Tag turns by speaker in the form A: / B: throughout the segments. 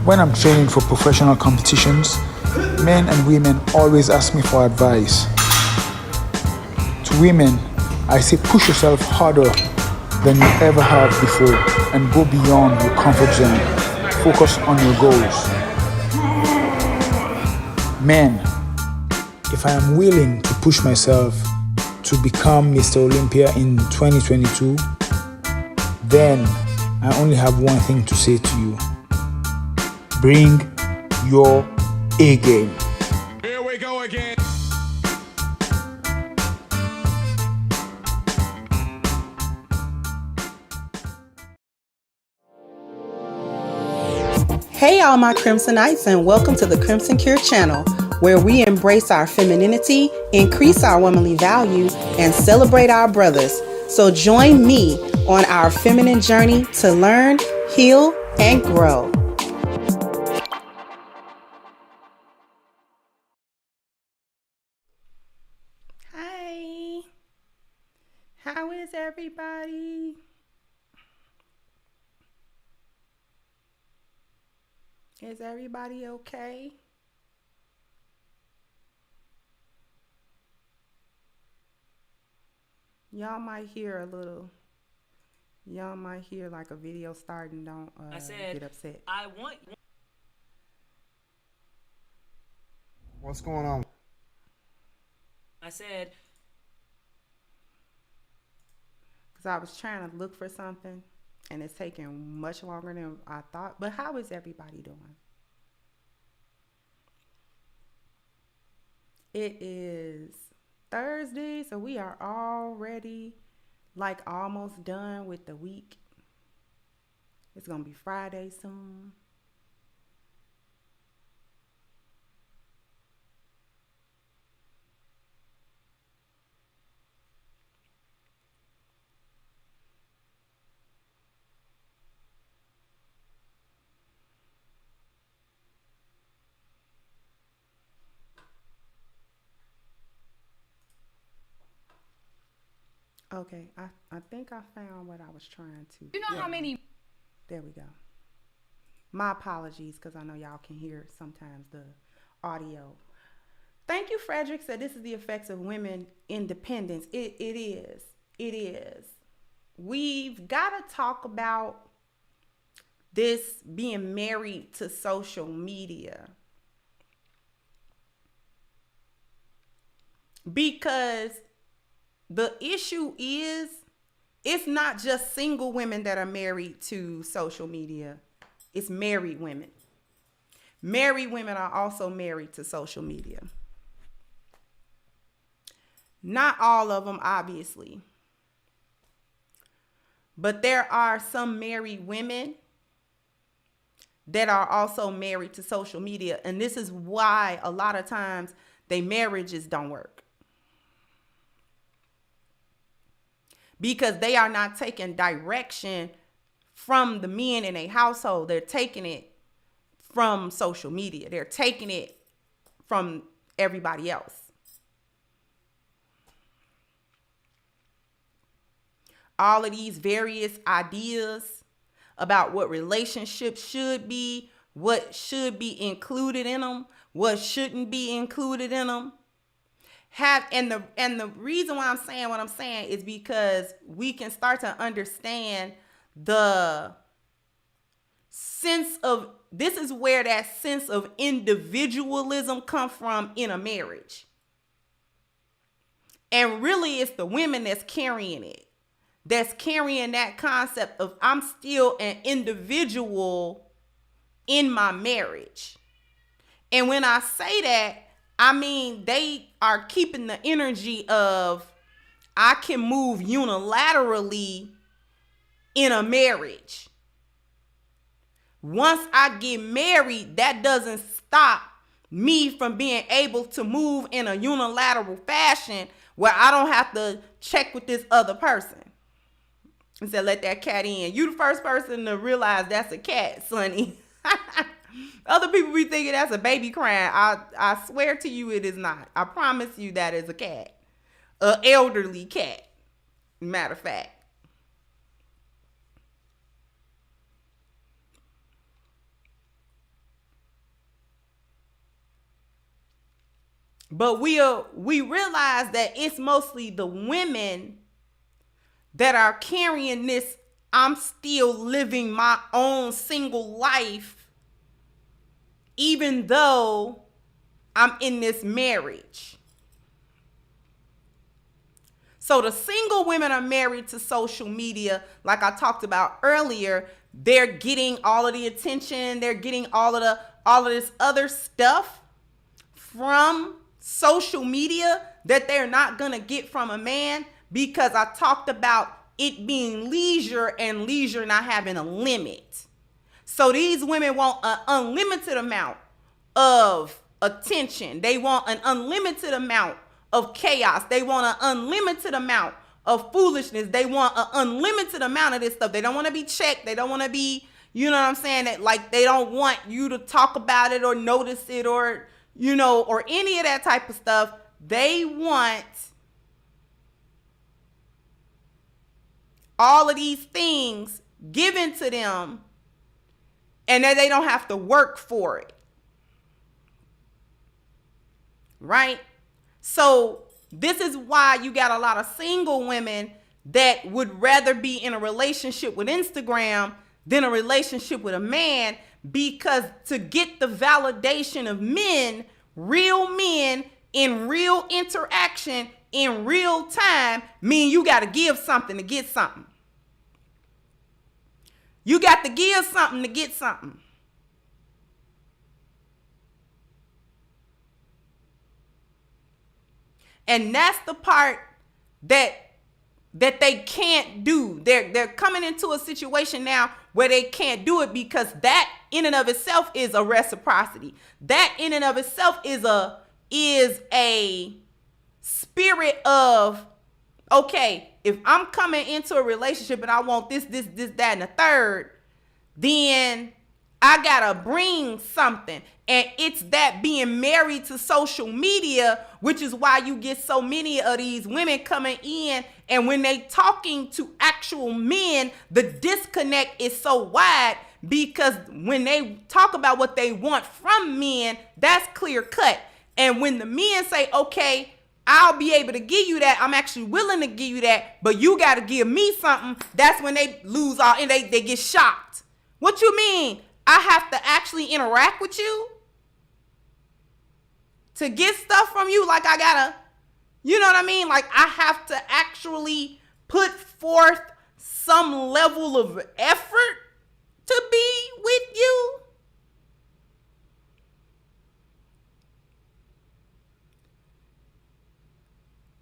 A: When I'm training for professional competitions, men and women always ask me for advice. To women, I say push yourself harder than you ever have before and go beyond your comfort zone. Focus on your goals. Men, if I am willing to push myself to become Mr. Olympia in 2022, then I only have one thing to say to you. Bring your A game.
B: Here we go again.
C: Hey all my Crimsonites, and welcome to the Crimson Cure channel, where we embrace our femininity, increase our womanly value, and celebrate our brothers. So join me on our feminine journey to learn, heal, and grow. Hi, how is everybody? Is everybody okay? Y'all might hear like a video starting. Don't get upset.
D: I want.
B: What's going on?
D: I said.
C: Because I was trying to look for something, and it's taking much longer than I thought. But how is everybody doing? It is Thursday, so we are already like almost done with the week. It's gonna be Friday soon. Okay, I think I found what I was trying to.
D: You know how many?
C: There we go. My apologies, because I know y'all can hear sometimes the audio. Thank you, Frederick said this is the effects of women independence. It is. It is. We've got to talk about this being married to social media. Because the issue is, it's not just single women that are married to social media. It's married women. Married women are also married to social media. Not all of them, obviously. But there are some married women that are also married to social media. And this is why a lot of times their marriages don't work. Because they are not taking direction from the men in a household. They're taking it from social media. They're taking it from everybody else. All of these various ideas about what relationships should be, what should be included in them, what shouldn't be included in them. And the reason why I'm saying what I'm saying is because we can start to understand the sense of, this is where that sense of individualism comes from in a marriage. And really it's the women that's carrying it. That's carrying that concept of I'm still an individual in my marriage. And when I say that, I mean, they are keeping the energy of I can move unilaterally in a marriage. Once I get married, that doesn't stop me from being able to move in a unilateral fashion where I don't have to check with this other person. And say, let that cat in. You the first person to realize that's a cat, Sonny. Other people be thinking that's a baby crying. I swear to you it is not. I promise you that is a cat. An elderly cat. Matter of fact. But we realize that it's mostly the women that are carrying this I'm still living my own single life even though I'm in this marriage. So the single women are married to social media, like I talked about earlier. They're getting all of the attention, they're getting all of this other stuff from social media that they're not gonna get from a man, because I talked about it being leisure and leisure not having a limit. So these women want an unlimited amount of attention. They want an unlimited amount of chaos. They want an unlimited amount of foolishness. They want an unlimited amount of this stuff. They don't want to be checked. They don't want to be, you know what I'm saying? That, like, they don't want you to talk about it or notice it or, you know, or any of that type of stuff. They want all of these things given to them and that they don't have to work for it. Right? So this is why you got a lot of single women that would rather be in a relationship with Instagram than a relationship with a man, because to get the validation of men, real men in real interaction in real time, mean you got to give something to get something. You got to give something to get something. And that's the part that they can't do. They're coming into a situation now where they can't do it, because that in and of itself is a reciprocity. That in and of itself is a spirit of, okay, if I'm coming into a relationship and I want this, that, and the third, then I gotta bring something. And it's that being married to social media, which is why you get so many of these women coming in, and when they talking to actual men, the disconnect is so wide, because when they talk about what they want from men, that's clear cut. And when the men say, okay, I'll be able to give you that, I'm actually willing to give you that, but you got to give me something, that's when they lose all, and they get shocked. What you mean? I have to actually interact with you to get stuff from you? Like, I gotta, you know what I mean? Like, I have to actually put forth some level of effort to be with you?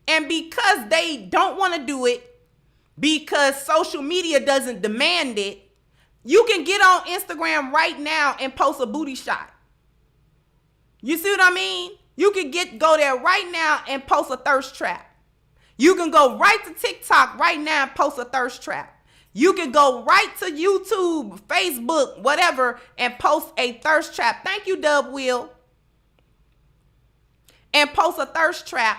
C: And because they don't want to do it, because social media doesn't demand it, you can get on Instagram right now and post a booty shot. You see what I mean? You can go there right now and post a thirst trap. You can go right to TikTok right now and post a thirst trap. You can go right to YouTube, Facebook, whatever, and post a thirst trap. Thank you, Dub Will. And post a thirst trap.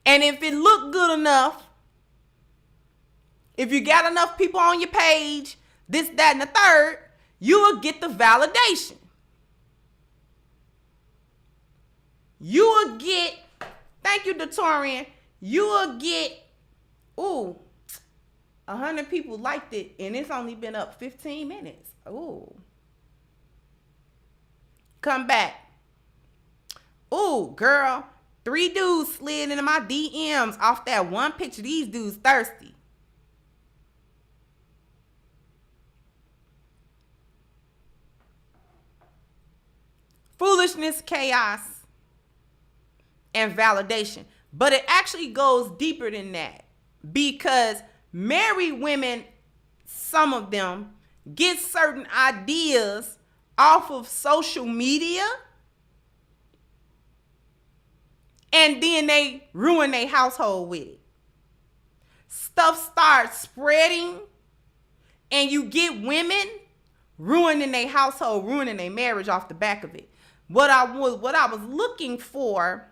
C: And if it look good enough, if you got enough people on your page, this, that, and the third, you will get the validation. You will get, thank you, Datorian, you will get, 100 people liked it, and it's only been up 15 minutes. Ooh. Come back. Ooh, girl, 3 dudes slid into my DMs off that one picture. These dudes thirsty. Foolishness, chaos, and validation. But it actually goes deeper than that, because married women, some of them, get certain ideas off of social media, and then they ruin their household with it. Stuff starts spreading, and you get women ruining their household, ruining their marriage off the back of it. What I was looking for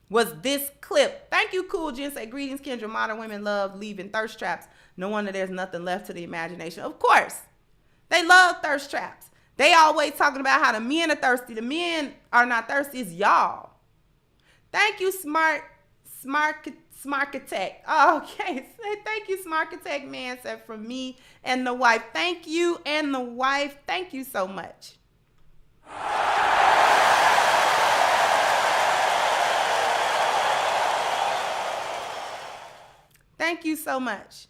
C: was this clip. Thank you, Cool Jen. Say, greetings, Kendra. Modern women love leaving thirst traps. No wonder there's nothing left to the imagination. Of course, they love thirst traps. They always talking about how the men are thirsty. The men are not thirsty. It's y'all. Thank you, Smart Architect. Oh, okay. Thank you, Smart Architect man said from me and the wife. Thank you and the wife. Thank you so much. Thank you so much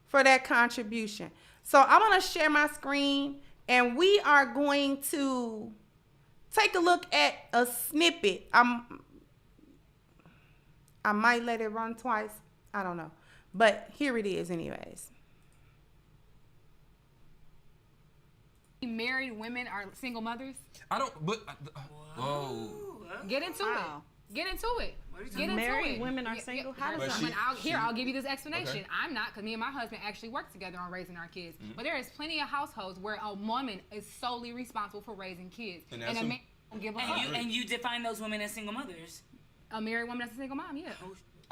C: for that contribution. So I'm going to share my screen and we are going to take a look at a snippet. I might let it run twice. I don't know. But here it is anyways.
E: Married women are single mothers?
F: I don't, but, whoa.
E: Get into it. Get into it. Get into
G: Married
E: it.
G: women are single? How does
F: But
G: that?
E: I'll give you this explanation.
F: Okay.
E: I'm not, because me and my husband actually work together on raising our kids. But there is plenty of households where a woman is solely responsible for raising kids.
F: And
E: And,
F: that's
E: a
F: who-
E: man don't give a fuck.
D: And you define those women as single mothers.
E: A married woman that's a single mom, yeah.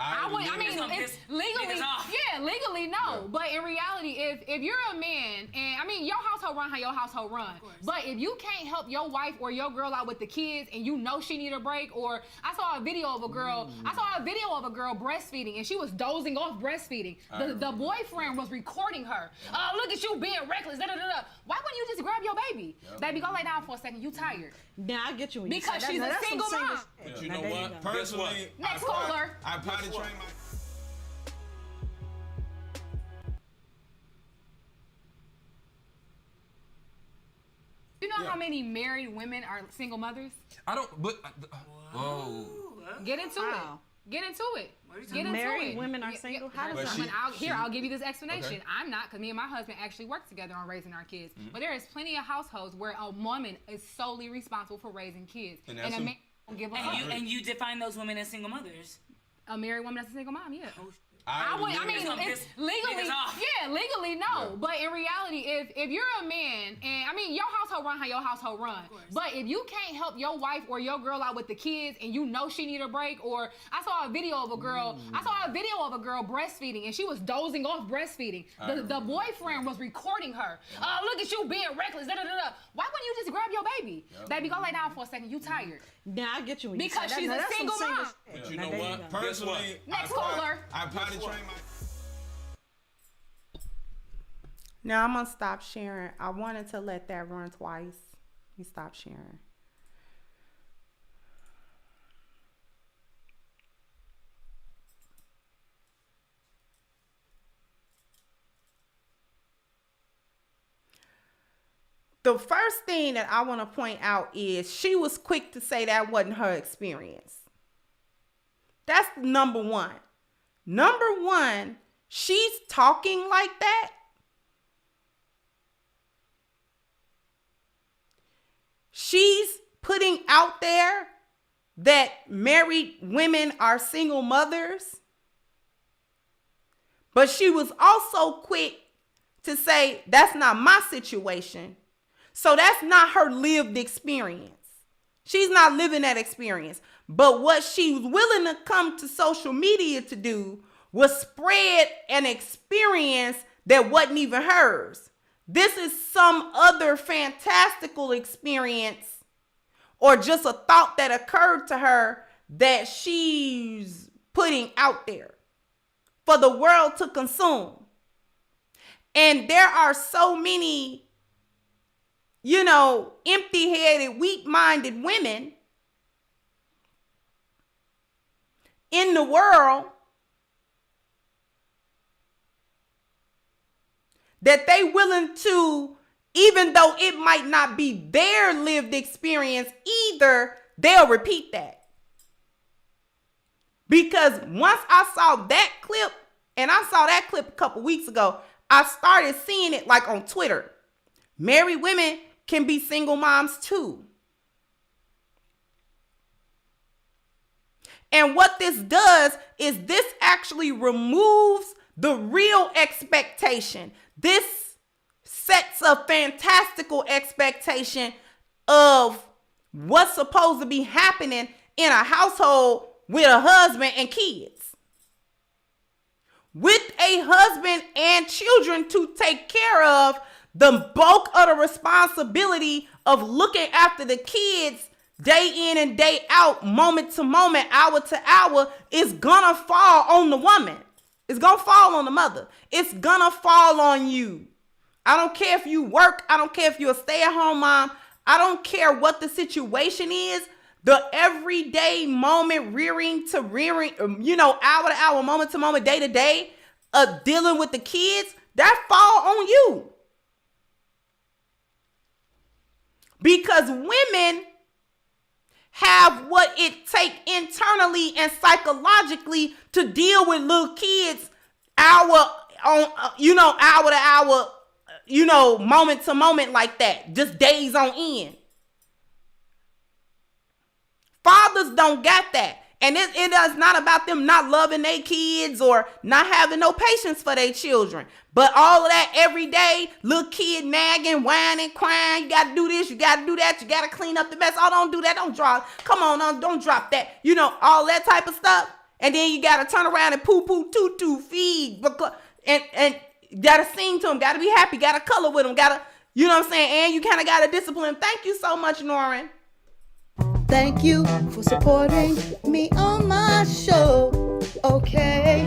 F: I
E: mean, it's legally,
D: niggas off.
E: yeah, legally no.
F: Yeah.
E: But in reality, if you're a man, and I mean, your household run how your household run. But if you can't help your wife or your girl out with the kids, and you know she need a break, or I saw a video of a girl, breastfeeding, and she was dozing off breastfeeding. The boyfriend was recording her. Look at you being reckless. Da, da, da, da. Why wouldn't you just grab your baby?
F: Yep.
E: Baby, go lay down for a second. You tired?
G: Now I get you when you
E: Because
G: say
E: she's
G: that.
E: a
G: That's some
E: single mom.
G: shit.
F: But you
G: Now
F: know
G: there
F: what?
G: go.
F: Personally,
E: Next caller.
F: I potty train my.
E: You know
F: Yeah.
E: how many married women are single mothers?
F: I don't, but, whoa.
E: Get into
G: Wow.
E: it. Get into it. Get into
G: Married
E: it.
G: women are single? How does
F: But
G: that?
F: she-
E: I'll give you this explanation.
F: Okay.
E: I'm not, because me and my husband actually work together on raising our kids. But there is plenty of households where a woman is solely responsible for raising kids.
F: And
E: And,
F: that's
E: a
F: who-
E: man don't give a fuck.
D: And you define those women as single mothers.
E: A married woman that's a single mom, yeah.
F: I
E: mean, it's legally,
D: niggas off.
E: yeah, legally no.
F: Yeah.
E: But in reality, if you're a man, and I mean, your household run how your household run. But if you can't help your wife or your girl out with the kids, and you know she need a break, or I saw a video of a girl, breastfeeding, and she was dozing off breastfeeding. The boyfriend was recording her. Look at you being reckless. Da, da, da, da. Why wouldn't you just grab your baby? Baby, go lay down for a second. You tired?
G: Now I get you when you
E: Because
G: say that.
E: she's
G: Now
E: a
G: that's some
E: single
G: single
E: mom.
G: shit.
F: But you
G: Now
F: know
G: there
F: what?
G: go.
F: Personally,
E: Next caller.
F: I potty train my.
C: Now I'm going to stop sharing. I wanted to let that run twice. You stop sharing. The first thing that I want to point out is she was quick to say that wasn't her experience. That's number one. Number one, she's talking like that. She's putting out there that married women are single mothers. But she was also quick to say, that's not my situation. So that's not her lived experience. She's not living that experience. But what she was willing to come to social media to do was spread an experience that wasn't even hers. This is some other fantastical experience or just a thought that occurred to her that she's putting out there for the world to consume. And there are so many, empty-headed, weak-minded women in the world that they willing to, even though it might not be their lived experience either, they'll repeat that. Because once I saw that clip, and I saw that clip a couple weeks ago, I started seeing it like on Twitter. Married women can be single moms too. And what this does is this actually removes the real expectation. This sets a fantastical expectation of what's supposed to be happening in a household with a husband and kids. With a husband and children to take care of, the bulk of the responsibility of looking after the kids day in and day out, moment to moment, hour to hour, is gonna fall on the woman. It's gonna fall on the mother. It's gonna fall on you. I don't care if you work. I don't care if you're a stay-at-home mom. I don't care what the situation is. The everyday moment, rearing, hour to hour, moment to moment, day to day, dealing with the kids, that fall on you. Because women have what it takes internally and psychologically to deal with little kids hour to hour, moment to moment like that, just days on end. Fathers don't get that. And it is not about them not loving their kids or not having no patience for their children. But all of that every day, little kid nagging, whining, crying, you got to do this, you got to do that, you got to clean up the mess. Oh, don't do that, don't drop, come on, don't drop that. All that type of stuff. And then you got to turn around and poo-poo, feed, and got to sing to them, got to be happy, got to color with them, got to, and you kind of got to discipline them. Thank you so much, Norrin.
G: Thank you for supporting me on my show. Okay.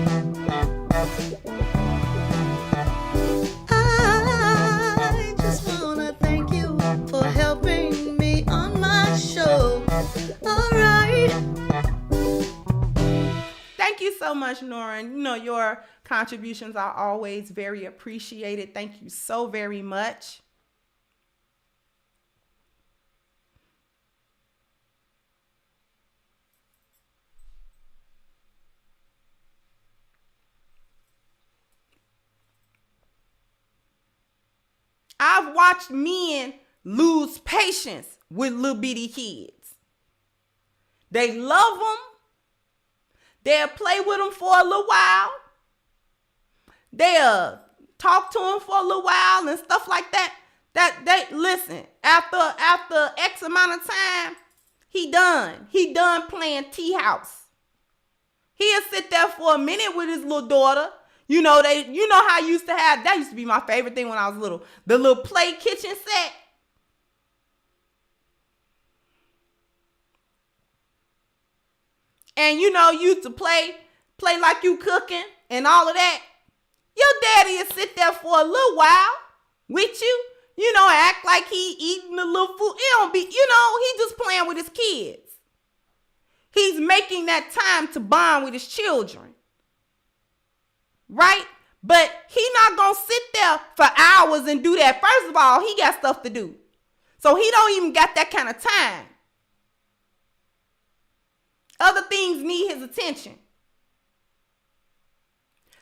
G: I just wanna thank you for helping me on my show. All right.
C: Thank you so much, Norrin. Your contributions are always very appreciated. Thank you so very much. I've watched men lose patience with little bitty kids. They love them. They'll play with them for a little while. They'll talk to them for a little while and stuff like that. Listen, after X amount of time, he done playing tea house. He'll sit there for a minute with his little daughter. How I used to have, that used to be my favorite thing when I was little, the little play kitchen set. And used to play like you cooking and all of that. Your daddy will sit there for a little while with you, act like he eating the little food. It don't be, he just playing with his kids. He's making that time to bond with his children. Right? But he not gonna sit there for hours and do that. First of all, he got stuff to do. So he don't even got that kind of time. Other things need his attention.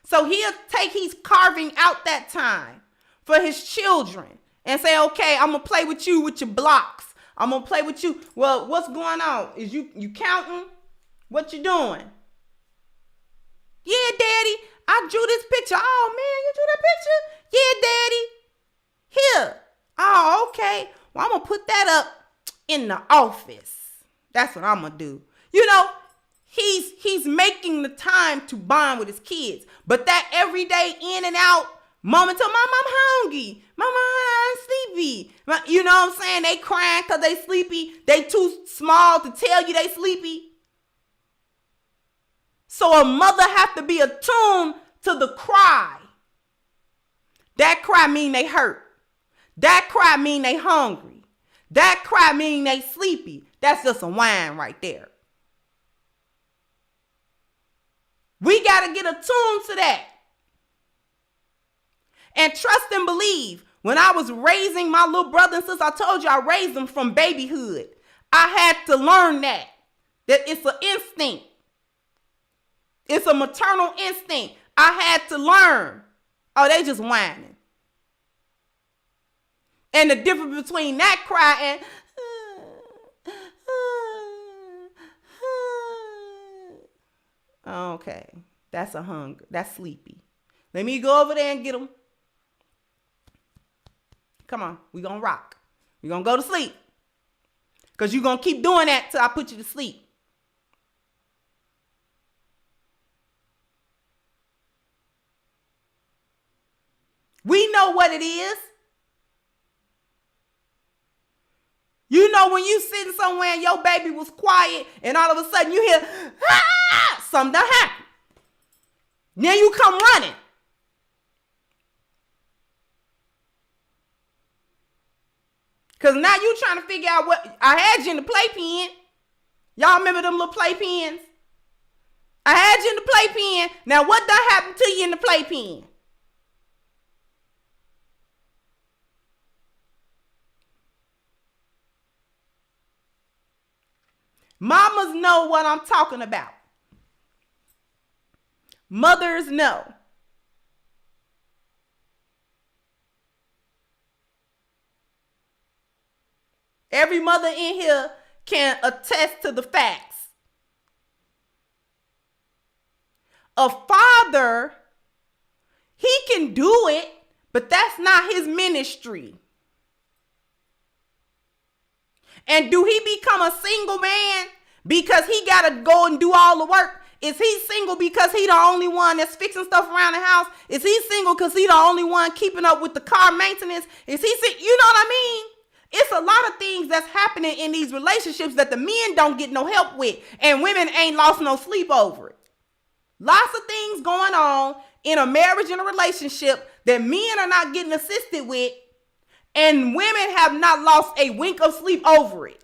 C: So he's carving out that time for his children and say, okay, I'm gonna play with you with your blocks. I'm gonna play with you. Well, what's going on? Is you counting? What you doing? Yeah, daddy, I drew this picture. Oh, man, you drew that picture? Yeah, daddy. Here. Oh, okay. Well, I'm going to put that up in the office. That's what I'm going to do. He's making the time to bond with his kids. But that everyday in and out moment to Mom, I'm hungry. Mama, I'm sleepy. You know what I'm saying? They crying because they sleepy. They too small to tell you they sleepy. So a mother have to be attuned to the cry. That cry mean they hurt. That cry mean they hungry. That cry mean they sleepy. That's just a whine right there. We got to get attuned to that. And trust and believe. When I was raising my little brother and sister, I told you I raised them from babyhood. I had to learn that it's an instinct. It's a maternal instinct. I had to learn. Oh, they just whining. And the difference between that cry and okay, that's a hunger. That's sleepy. Let me go over there and get them. Come on, we gonna rock. We gonna go to sleep. Because you're gonna keep doing that till I put you to sleep. We know what it is. You know when you sitting somewhere and your baby was quiet and all of a sudden you hear, ah, something done happened. Then you come running. Because now you trying to figure out what, I had you in the playpen. Y'all remember them little playpens? I had you in the playpen. Now what done happened to you in the playpen? Mamas know what I'm talking about. Mothers know. Every mother in here can attest to the facts. A father, he can do it, but that's not his ministry. And do he become a single man because he got to go and do all the work? Is he single because he the only one that's fixing stuff around the house? Is he single because he the only one keeping up with the car maintenance? Is he, you know what I mean? It's a lot of things that's happening in these relationships that the men don't get no help with, and women ain't lost no sleep over it. Lots of things going on in a marriage and a relationship that men are not getting assisted with, and women have not lost a wink of sleep over it.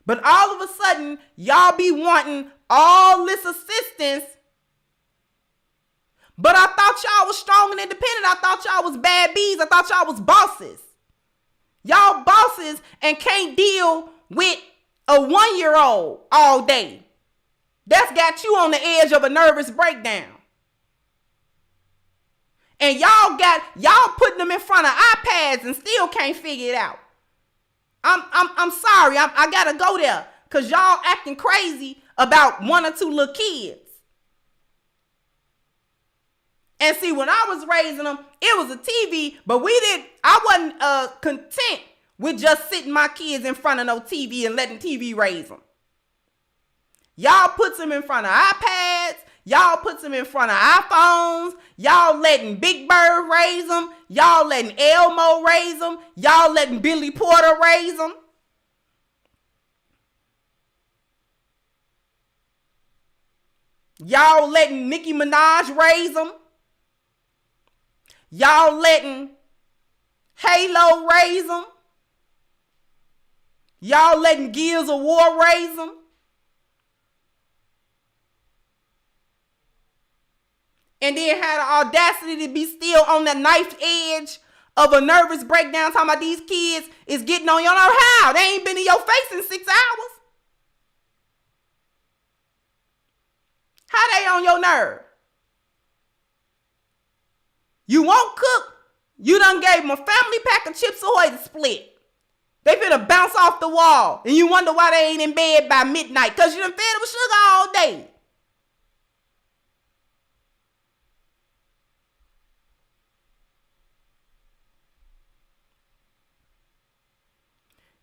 C: But all of a sudden, y'all be wanting all this assistance. But I thought y'all was strong and independent. I thought y'all was bad bees. I thought y'all was bosses. Y'all bosses and can't deal with a 1-year-old all day. That's got you on the edge of a nervous breakdown. And y'all putting them in front of iPads and still can't figure it out. I'm sorry. I gotta go there because y'all acting crazy about 1 or 2 little kids. And see, when I was raising them, it was a TV, but I wasn't content with just sitting my kids in front of no TV and letting TV raise them. Y'all puts them in front of iPads. Y'all puts them in front of iPhones. Y'all letting Big Bird raise them. Y'all letting Elmo raise them. Y'all letting Billy Porter raise them. Y'all letting Nicki Minaj raise them. Y'all letting Halo raise them. Y'all letting Gears of War raise them. And then had the audacity to be still on the knife edge of a nervous breakdown talking about these kids is getting on your nerve. How? They ain't been in your face in 6 hours. How they on your nerve? You won't cook. You done gave them a family pack of Chips Ahoy to split. They finna bounce off the wall. And you wonder why they ain't in bed by midnight. Because you done fed them with sugar all day.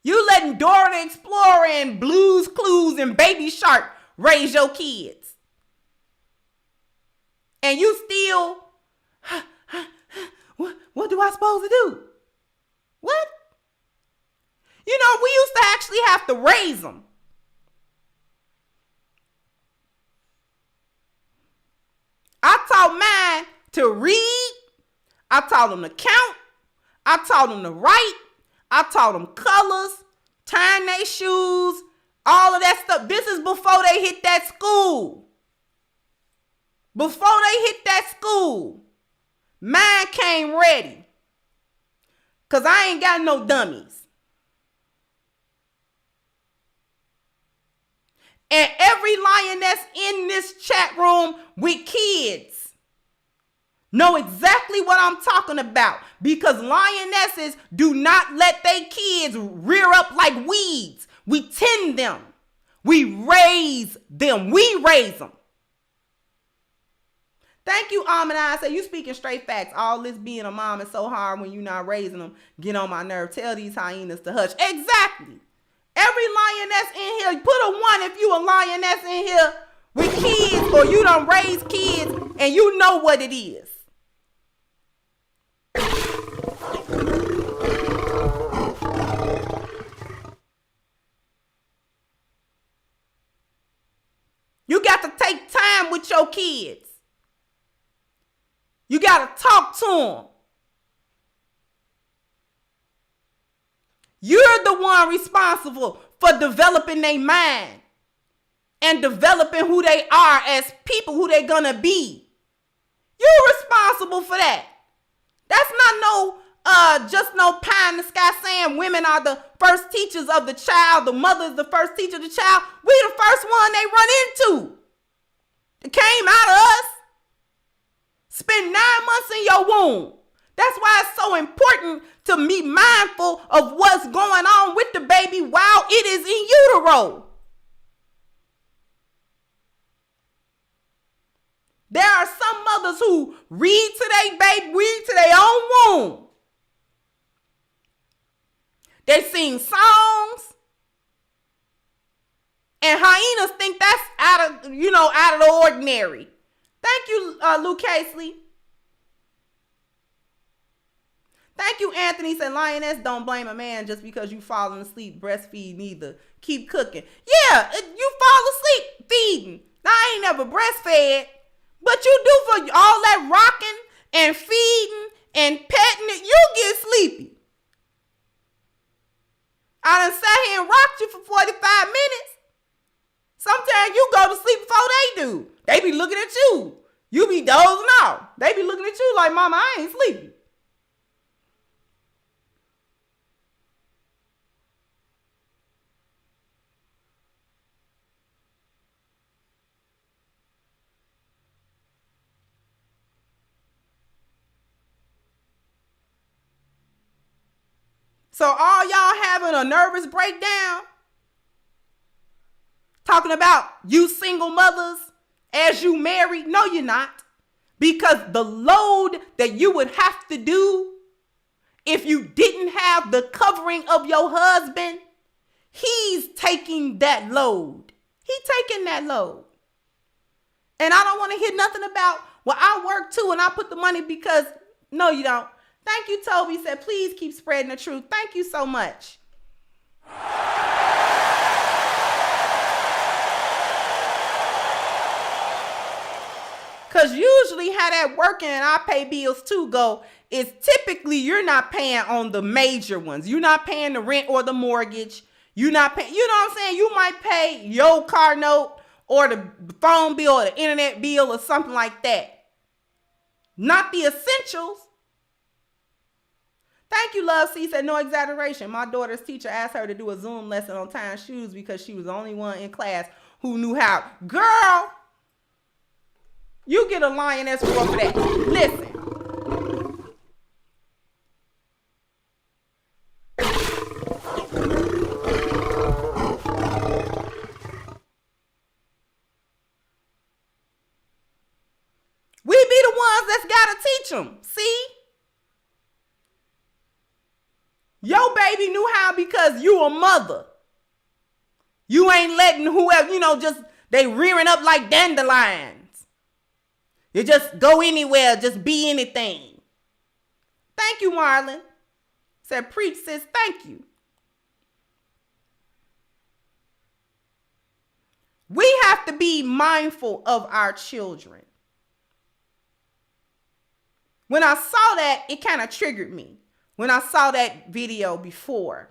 C: You letting Dora the Explorer and Blue's Clues and Baby Shark raise your kids. And you still, what do I supposed to do? What? You know, we used to actually have to raise them. I taught mine to read. I taught them to count. I taught them to write. I taught them colors, tying their shoes, all of that stuff. This is before they hit that school. Before they hit that school, mine came ready. Because I ain't got no dummies. And every lioness in this chat room with kids know exactly what I'm talking about, because lionesses do not let their kids rear up like weeds. We tend them. We raise them. We raise them. Thank you, Amina. I say you speaking straight facts. All this being a mom is so hard when you're not raising them. Get on my nerve. Tell these hyenas to hush. Exactly. Every lioness in here, put a 1 if you a lioness in here with kids, or you done raise kids and you know what it is. You got to take time with your kids. You got to talk to them. You're the one responsible for developing their mind and developing who they are as people, who they're gonna be. You're responsible for that. That's not just no pie in the sky saying women are the first teachers of the child, the mother is the first teacher of the child. We the first one they run into. It came out of us. Spend 9 months in your womb. That's why it's so important to be mindful of what's going on with the baby while it is in utero. There are some mothers who read to their baby, read to their own womb. They sing songs, and hyenas think that's out of the ordinary. Thank you, Luke Casely. Thank you, Anthony. Said lioness, don't blame a man just because you falling asleep breastfeeding either. Keep cooking. Yeah, you fall asleep feeding. Now, I ain't never breastfed, but you do for all that rocking and feeding and petting it, you get sleepy. I done sat here and rocked you for 45 minutes. Sometimes you go to sleep before they do. They be looking at you. You be dozing off. They be looking at you like, Mama, I ain't sleepy. So all y'all having a nervous breakdown, talking about you single mothers as you married? No, you're not. Because the load that you would have to do if you didn't have the covering of your husband, he's taking that load. He's taking that load. And I don't want to hear nothing about, well, I work too and I put the money because, no, you don't. Thank you, Toby. Said, please keep spreading the truth. Thank you so much. Because usually how that working and I pay bills too go is typically you're not paying on the major ones. You're not paying the rent or the mortgage. You're not paying, you know what I'm saying? You might pay your car note or the phone bill or the internet bill or something like that. Not the essentials. Thank you, Love C. Said, no exaggeration. My daughter's teacher asked her to do a Zoom lesson on tying shoes because she was the only one in class who knew how. Girl, you get a lioness roar for that. Listen. We be the ones that's got to teach them. See? Your baby knew how because you a mother. You ain't letting whoever, just they rearing up like dandelions. You just go anywhere, just be anything. Thank you, Marlon. Said, preach, sis, thank you. We have to be mindful of our children. When I saw that, it kind of triggered me. When I saw that video before.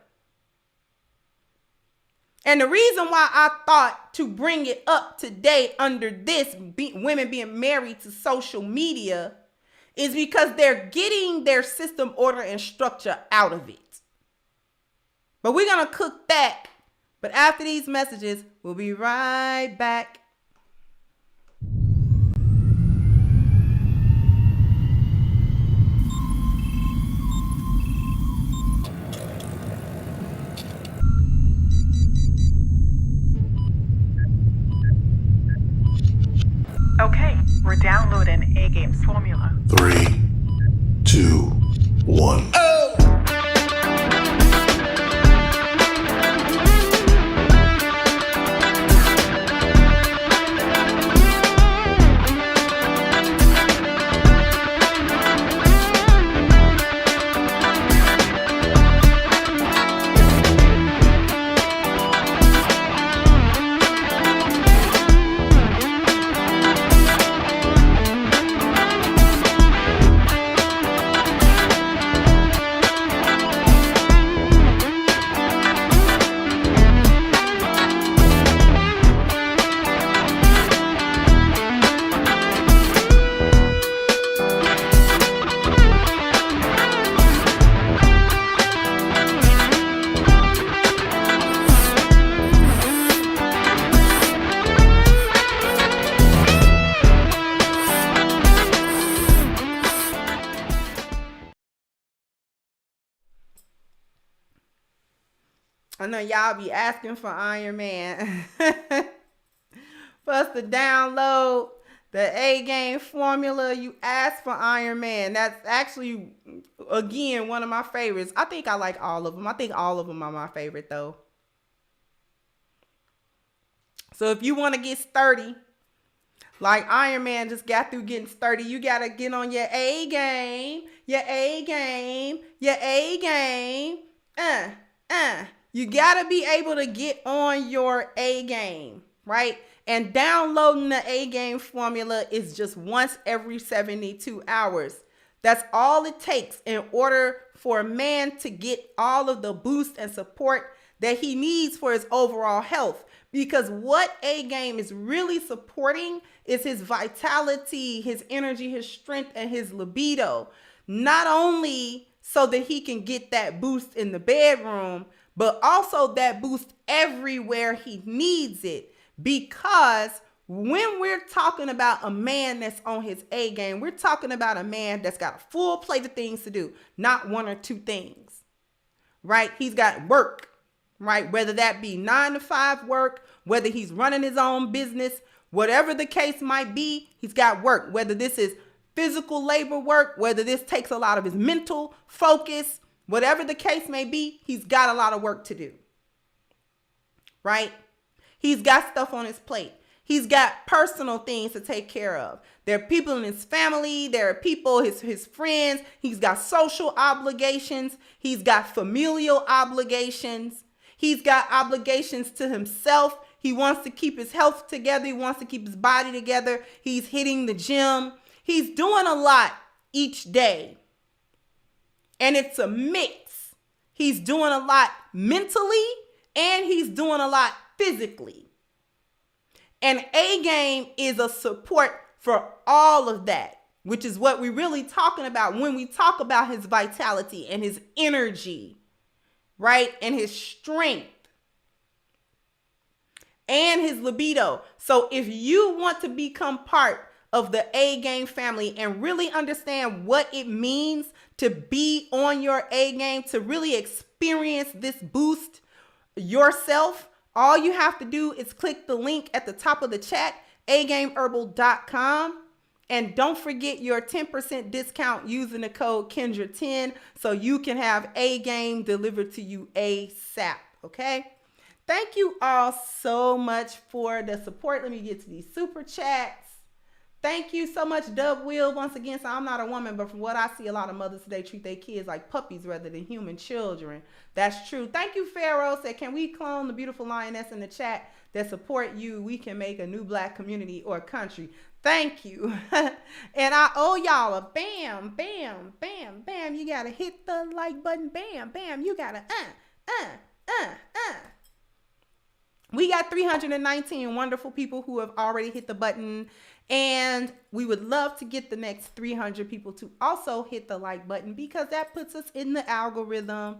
C: And the reason why I thought to bring it up today under this, women being married to social media, is because they're getting their system, order, and structure out of it. But we're going to cook that. But after these messages, we'll be right back.
H: Okay, we're downloading A Game's formula.
I: 3, 2, 1.
C: I know y'all be asking for Iron Man. For us to download the A Game formula, you ask for Iron Man. That's actually, again, one of my favorites. I think I like all of them. I think all of them are my favorite, though. So if you want to get sturdy, like Iron Man just got through getting sturdy, you got to get on your A game, your A game, your A game. You got to be able to get on your A game, right? And downloading the A Game formula is just once every 72 hours. That's all it takes in order for a man to get all of the boost and support that he needs for his overall health. Because what A Game is really supporting is his vitality, his energy, his strength, and his libido. Not only so that he can get that boost in the bedroom, but also that boost everywhere he needs it. Because when we're talking about a man that's on his A game, we're talking about a man that's got a full plate of things to do, not one or two things, right? He's got work, right? Whether that be 9 to 5 work, whether he's running his own business, whatever the case might be, he's got work. Whether this is physical labor work, whether this takes a lot of his mental focus, whatever the case may be, he's got a lot of work to do, right? He's got stuff on his plate. He's got personal things to take care of. There are people in his family. There are people, his friends. He's got social obligations. He's got familial obligations. He's got obligations to himself. He wants to keep his health together. He wants to keep his body together. He's hitting the gym. He's doing a lot each day. And it's a mix. He's doing a lot mentally and he's doing a lot physically. And A Game is a support for all of that, which is what we're really talking about when we talk about his vitality and his energy, right? And his strength and his libido. So if you want to become part of the A Game family and really understand what it means to be on your A Game, to really experience this boost yourself, all you have to do is click the link at the top of the chat, agameherbal.com. And don't forget your 10% discount using the code Kendra10 so you can have A Game delivered to you ASAP, okay? Thank you all so much for the support. Let me get to these super chats. Thank you so much, Dub Will. Once again, so I'm not a woman, but from what I see, a lot of mothers today treat their kids like puppies rather than human children. That's true. Thank you, Pharaoh. Said, can we clone the beautiful lioness in the chat that support you? We can make a new black community or country. Thank you. And I owe y'all a bam, bam, bam, bam. You got to hit the like button. Bam, bam. You got to We got 319 wonderful people who have already hit the button. And we would love to get the next 300 people to also hit the like button because that puts us in the algorithm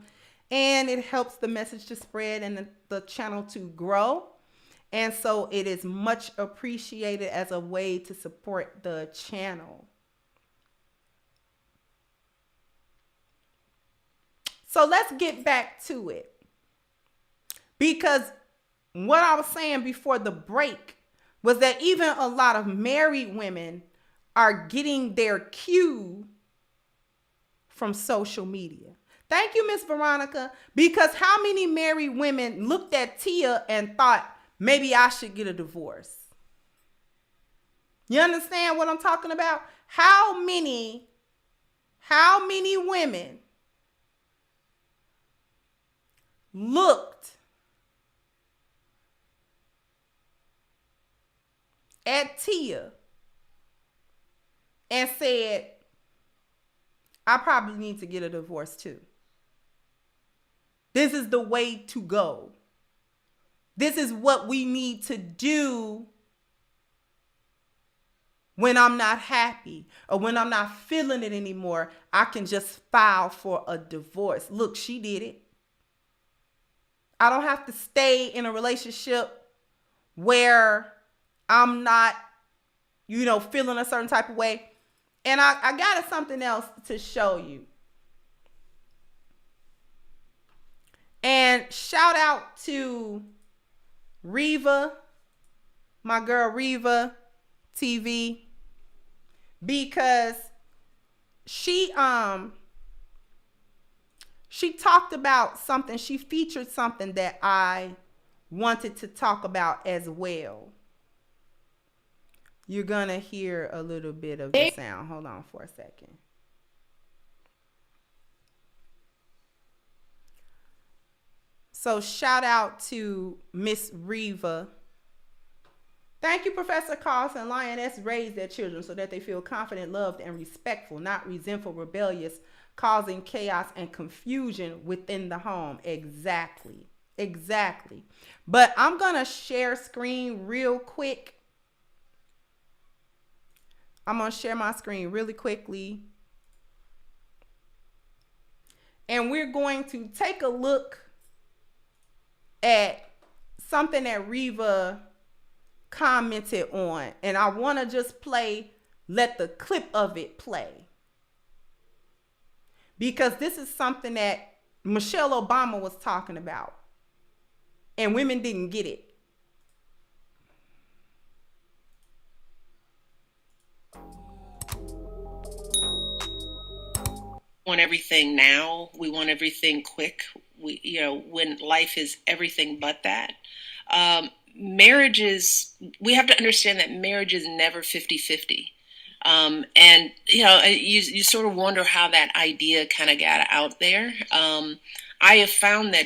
C: and it helps the message to spread and the channel to grow. And so it is much appreciated as a way to support the channel. So let's get back to it. Because what I was saying before the break was that even a lot of married women are getting their cue from social media. Thank you, Miss Veronica. Because how many married women looked at Tia and thought, maybe I should get a divorce? You understand what I'm talking about? How many women looked at Tia and said, I probably need to get a divorce too. This is the way to go. This is what we need to do when I'm not happy or when I'm not feeling it anymore. I can just file for a divorce. Look, she did it. I don't have to stay in a relationship where I'm not, feeling a certain type of way. And I got something else to show you. And shout out to Reva, my girl Reva TV, because she talked about something, she featured something that I wanted to talk about as well. You're gonna hear a little bit of the sound. Hold on for a second. So shout out to Miss Reva. Thank you, Professor Carlson. Lioness raised their children so that they feel confident, loved, and respectful, not resentful, rebellious, causing chaos and confusion within the home. Exactly. Exactly. But I'm going to share screen real quick. I'm going to share my screen really quickly. And we're going to take a look at something that Reva commented on, and I want to just let the clip of it play, because this is something that Michelle Obama was talking about and women didn't get it.
J: Want everything now. We want everything quick. When life is everything but that. We have to understand that marriage is never 50-50. And you sort of wonder how that idea kind of got out there. I have found that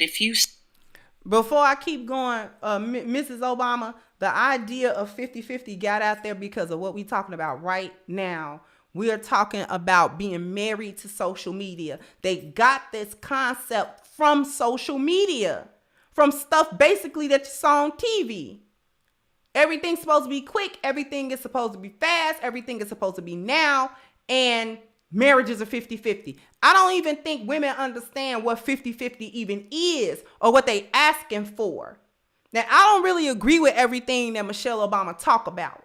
J: before
C: I keep going, Mrs. Obama, the idea of 50-50 got out there because of what we're talking about right now. We are talking about being married to social media. They got this concept from social media, from stuff basically that you saw on TV. Everything's supposed to be quick. Everything is supposed to be fast. Everything is supposed to be now. And marriages are 50-50. I don't even think women understand what 50-50 even is or what they asking for. Now, I don't really agree with everything that Michelle Obama talk about,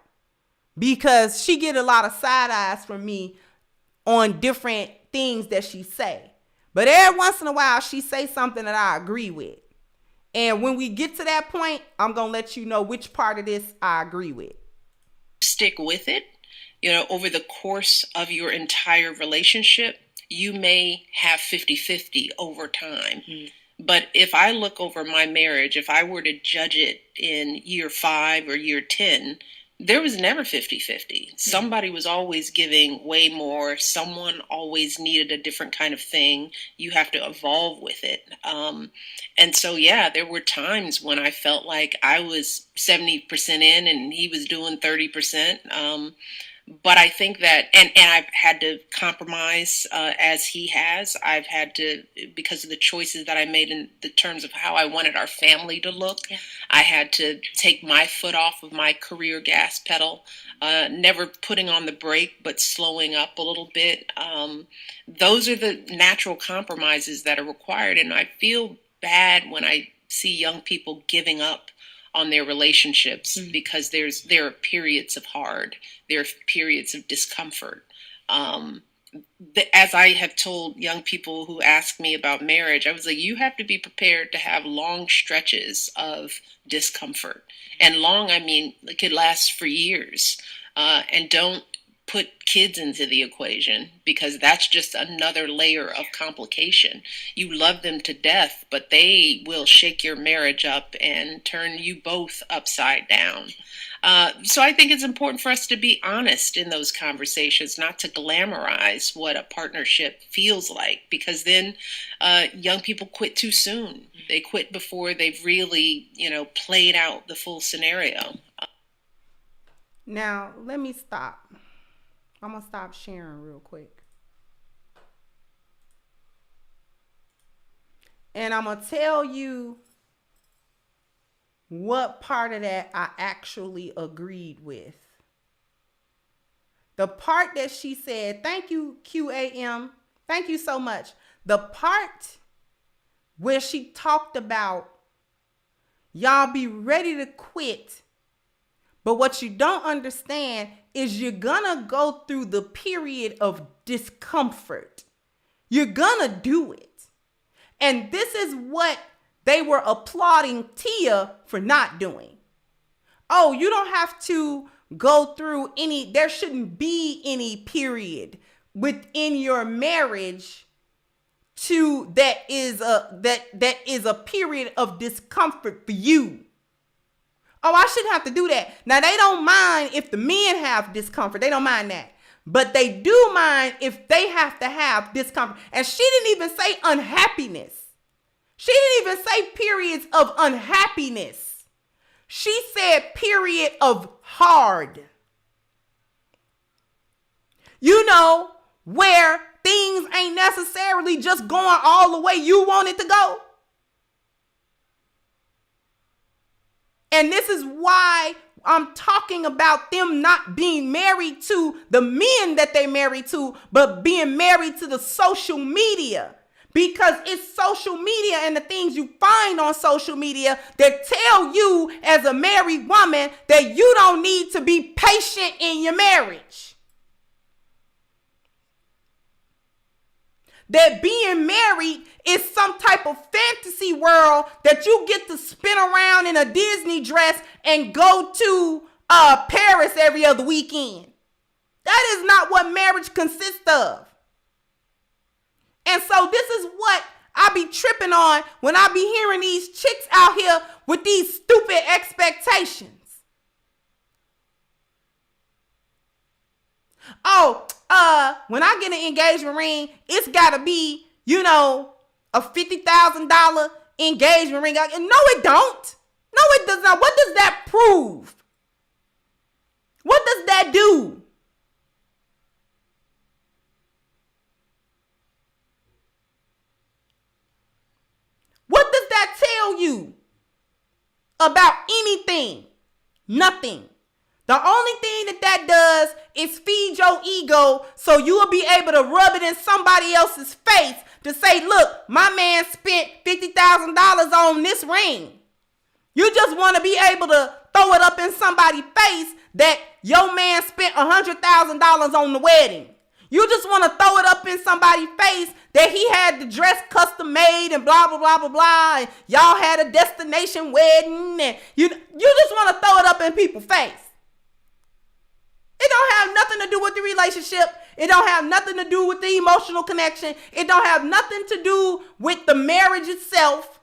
C: because she get a lot of side eyes from me on different things that she say. But every once in a while, she say something that I agree with. And when we get to that point, I'm going to let you know which part of this I agree with.
J: Stick with it, over the course of your entire relationship, you may have 50-50 over time. Mm-hmm. But if I look over my marriage, if I were to judge it in year 5 or year 10, there was never 50-50. Somebody was always giving way more. Someone always needed a different kind of thing. You have to evolve with it. And so, there were times when I felt like I was 70% in and he was doing 30%. But I think that, and I've had to compromise as he has. I've had to, because of the choices that I made in the terms of how I wanted our family to look, I had to take my foot off of my career gas pedal, never putting on the brake, but slowing up a little bit. Those are the natural compromises that are required. And I feel bad when I see young people giving up on their relationships, because there are periods of there are periods of discomfort. As I have told young people who ask me about marriage, I was like, you have to be prepared to have long stretches of discomfort. And long, I mean, it could last for years. And don't put kids into the equation, because that's just another layer of complication. You love them to death, but they will shake your marriage up and turn you both upside down. So I think it's important for us to be honest in those conversations, not to glamorize what a partnership feels like, because then young people quit too soon. They quit before they've really, played out the full scenario.
C: Now, let me stop. I'm going to stop sharing real quick. And I'm going to tell you what part of that I actually agreed with. The part that she said, thank you, QAM. Thank you so much. The part where she talked about y'all be ready to quit, but what you don't understand is you're gonna go through the period of discomfort. You're gonna do it. And this is what they were applauding Tia for not doing. Oh, you don't have to go through any, there shouldn't be any period within your marriage that is a period of discomfort for you. Oh, I shouldn't have to do that. Now, they don't mind if the men have discomfort. They don't mind that. But they do mind if they have to have discomfort. And she didn't even say unhappiness. She didn't even say periods of unhappiness. She said period of hard. You know, where things ain't necessarily just going all the way you want it to go. And this is why I'm talking about them not being married to the men that they married to, but being married to the social media. Because it's social media and the things you find on social media that tell you as a married woman that you don't need to be patient in your marriage. That being married is some type of fantasy world that you get to spin around in a Disney dress and go to Paris every other weekend. That is not what marriage consists of. And so this is what I be tripping on when I be hearing these chicks out here with these stupid expectations. Oh, when I get an engagement ring, it's got to be, you know, a $50,000 engagement ring. No, it don't. No, it does not. What does that prove? What does that do? What does that tell you about anything? Nothing. The only thing that does is feed your ego so you will be able to rub it in somebody else's face to say, look, my man spent $50,000 on this ring. You just want to be able to throw it up in somebody's face that your man spent $100,000 on the wedding. You just want to throw it up in somebody's face that he had the dress custom made and blah, blah, blah, blah, blah. And y'all had a destination wedding. And you just want to throw it up in people's face. It don't have nothing to do with the relationship. It don't have nothing to do with the emotional connection. It don't have nothing to do with the marriage itself.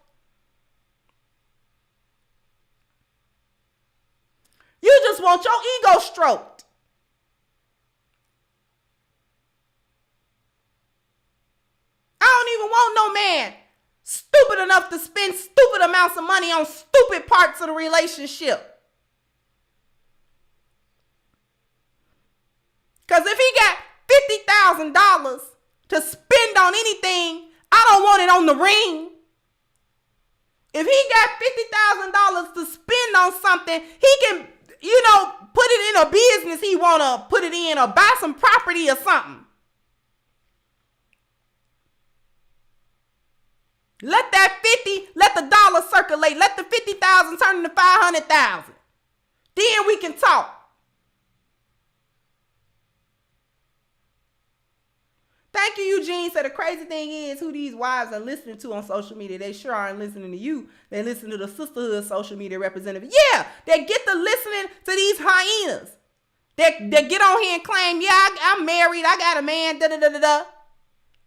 C: You just want your ego stroked. I don't even want no man stupid enough to spend stupid amounts of money on stupid parts of the relationship. Because if he got $50,000 to spend on anything, I don't want it on the ring. If he got $50,000 to spend on something, he can, you know, put it in a business he want to put it in or buy some property or something. Let that 50, let the dollar circulate. Let the 50,000 turn into 500,000. Then we can talk. Thank you, Eugene. So the crazy thing is who these wives are listening to on social media. They sure aren't listening to you. They listen to the sisterhood social media representative. Yeah, they get to listening to these hyenas. They get on here and claim, yeah, I'm married. I got a man, da-da-da-da-da.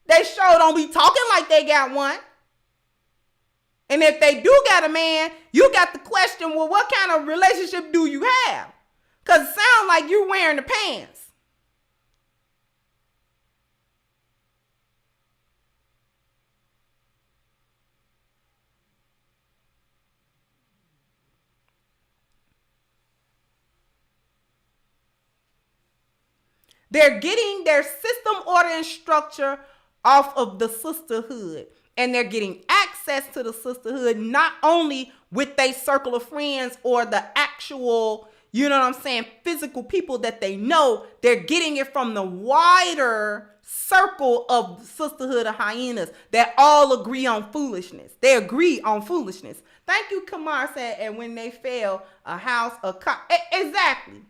C: They sure don't be talking like they got one. And if they do got a man, you got to question, well, what kind of relationship do you have? Because it sounds like you're wearing the pants. They're getting their system, order, and structure off of the sisterhood. And they're getting access to the sisterhood not only with their circle of friends or the actual, you know what I'm saying, physical people that they know. They're getting it from the wider circle of sisterhood of hyenas that all agree on foolishness. They agree on foolishness. Thank you, Kamar said, and when they fail, a house, a car. Exactly.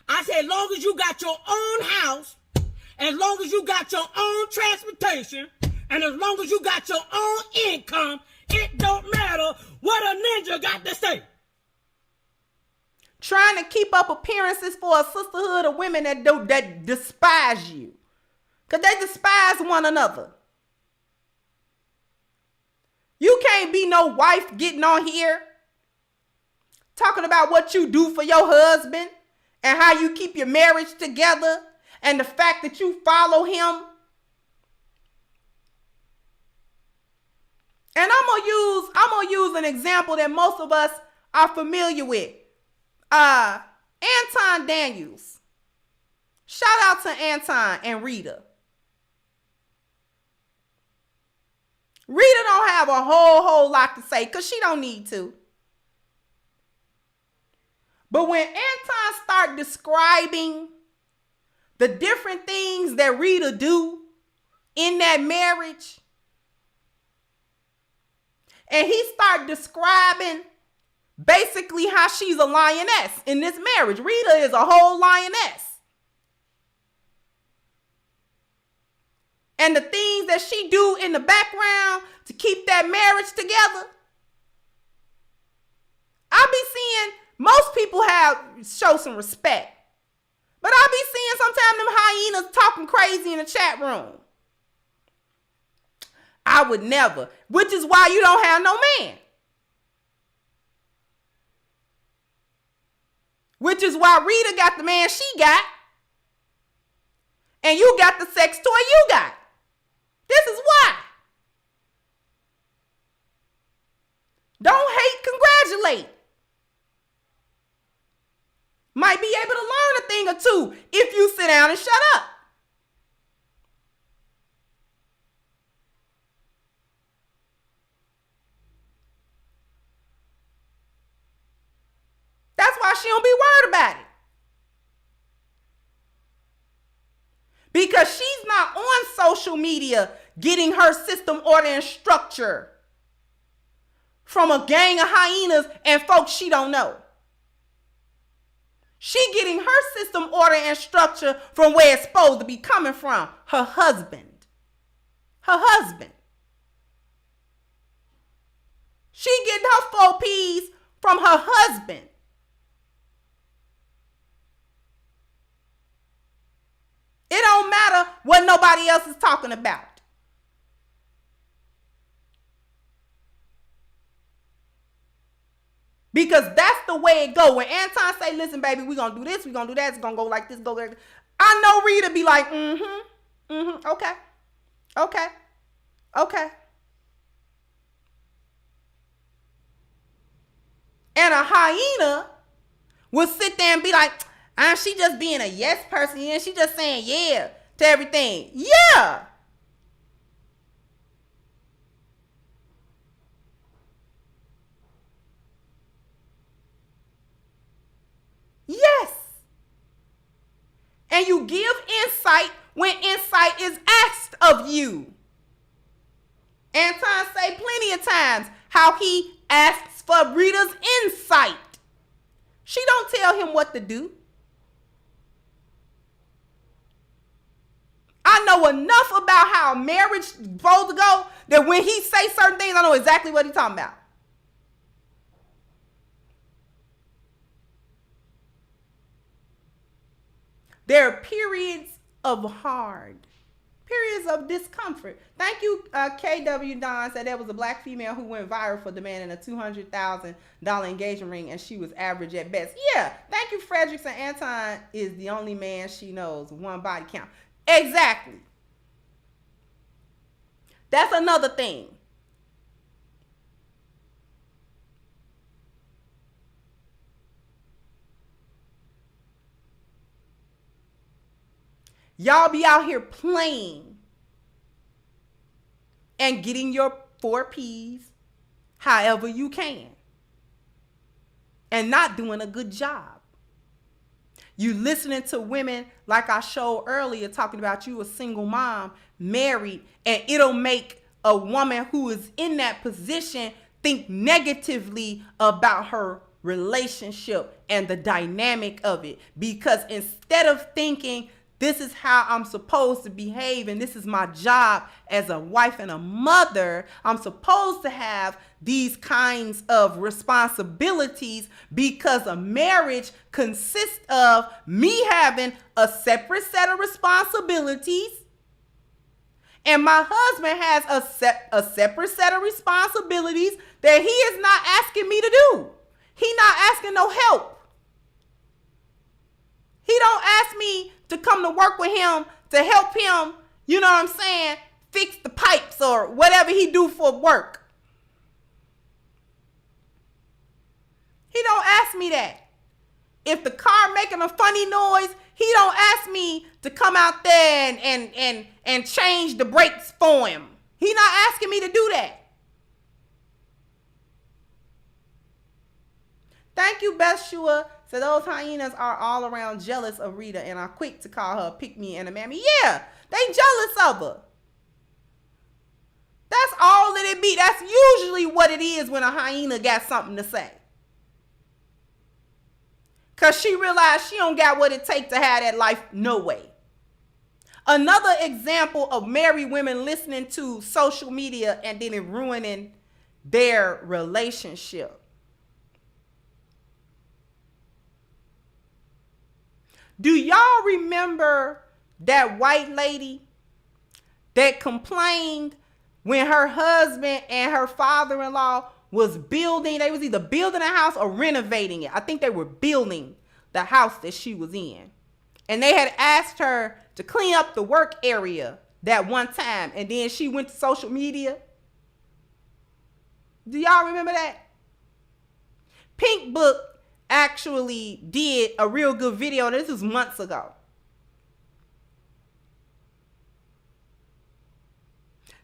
K: I said, as long as you got your own house, as long as you got your own transportation, And as long as you got your own income, it don't matter what a ninja got to say.
C: Trying to keep up appearances for a sisterhood of women that despise you. Because they despise one another. You can't be no wife getting on here talking about what you do for your husband and how you keep your marriage together and the fact that you follow him. And I'm gonna use an example that most of us are familiar with. Anton Daniels. Shout out to Anton and Rita. Rita don't have a whole lot to say because she don't need to. But when Anton start describing the different things that Rita do in that marriage, and he start describing basically how she's a lioness in this marriage. Rita is a whole lioness. And the things that she do in the background to keep that marriage together. I be seeing most people show some respect. But I be seeing sometimes them hyenas talking crazy in the chat room. I would never, which is why you don't have no man. Which is why Rita got the man she got. And you got the sex toy you got. This is why. Don't hate, congratulate. Might be able to learn a thing or two if you sit down and shut up. That's why she don't be worried about it. Because she's not on social media getting her system, order, and structure from a gang of hyenas and folks she don't know. She getting her system, order, and structure from where it's supposed to be coming from. Her husband. Her husband. She getting her 4 P's from her husband. It don't matter what nobody else is talking about. Because that's the way it go. When Anton say, listen, baby, we're going to do this, we're going to do that, it's going to go like this, go like this. I know Rita be like, okay, okay, okay. And a hyena will sit there and be like, she just being a yes person, and she just saying yeah to everything. Yeah. Yes. And you give insight when insight is asked of you. Anton say plenty of times how he asks for Rita's insight. She don't tell him what to do. I know enough about how marriage is supposed to go that when he say certain things, I know exactly what he's talking about. There are periods of periods of discomfort. Thank you, KW Don said there was a black female who went viral for demanding a $200,000 engagement ring and she was average at best. Yeah, thank you, Fredericks, and Anton is the only man she knows, one body count. Exactly. That's another thing. Y'all be out here playing and getting your 4 P's however you can and not doing a good job. You listening to women like I showed earlier talking about you a single mom, married, and it'll make a woman who is in that position think negatively about her relationship and the dynamic of it. Because instead of thinking This is how I'm supposed to behave, and this is my job as a wife and a mother. I'm supposed to have these kinds of responsibilities because a marriage consists of me having a separate set of responsibilities, and my husband has a separate set of responsibilities that he is not asking me to do. He not asking no help. He don't ask me to come to work with him to help him, you know what I'm saying, fix the pipes or whatever he do for work. He don't ask me that. If the car making a funny noise, he don't ask me to come out there and change the brakes for him. He not asking me to do that. Thank you, Bethshua. So those hyenas are all around jealous of Rita and are quick to call her a pick-me and a mammy. Yeah, they jealous of her. That's all that it be. That's usually what it is when a hyena got something to say. Because she realized she don't got what it takes to have that life no way. Another example of married women listening to social media and then it ruining their relationship. Do y'all remember that white lady that complained when her husband and her father-in-law was building? They was either building a house or renovating it. I think they were building the house that she was in. And they had asked her to clean up the work area that one time. And then she went to social media. Do y'all remember that? Pink Book actually did a real good video. This was months ago.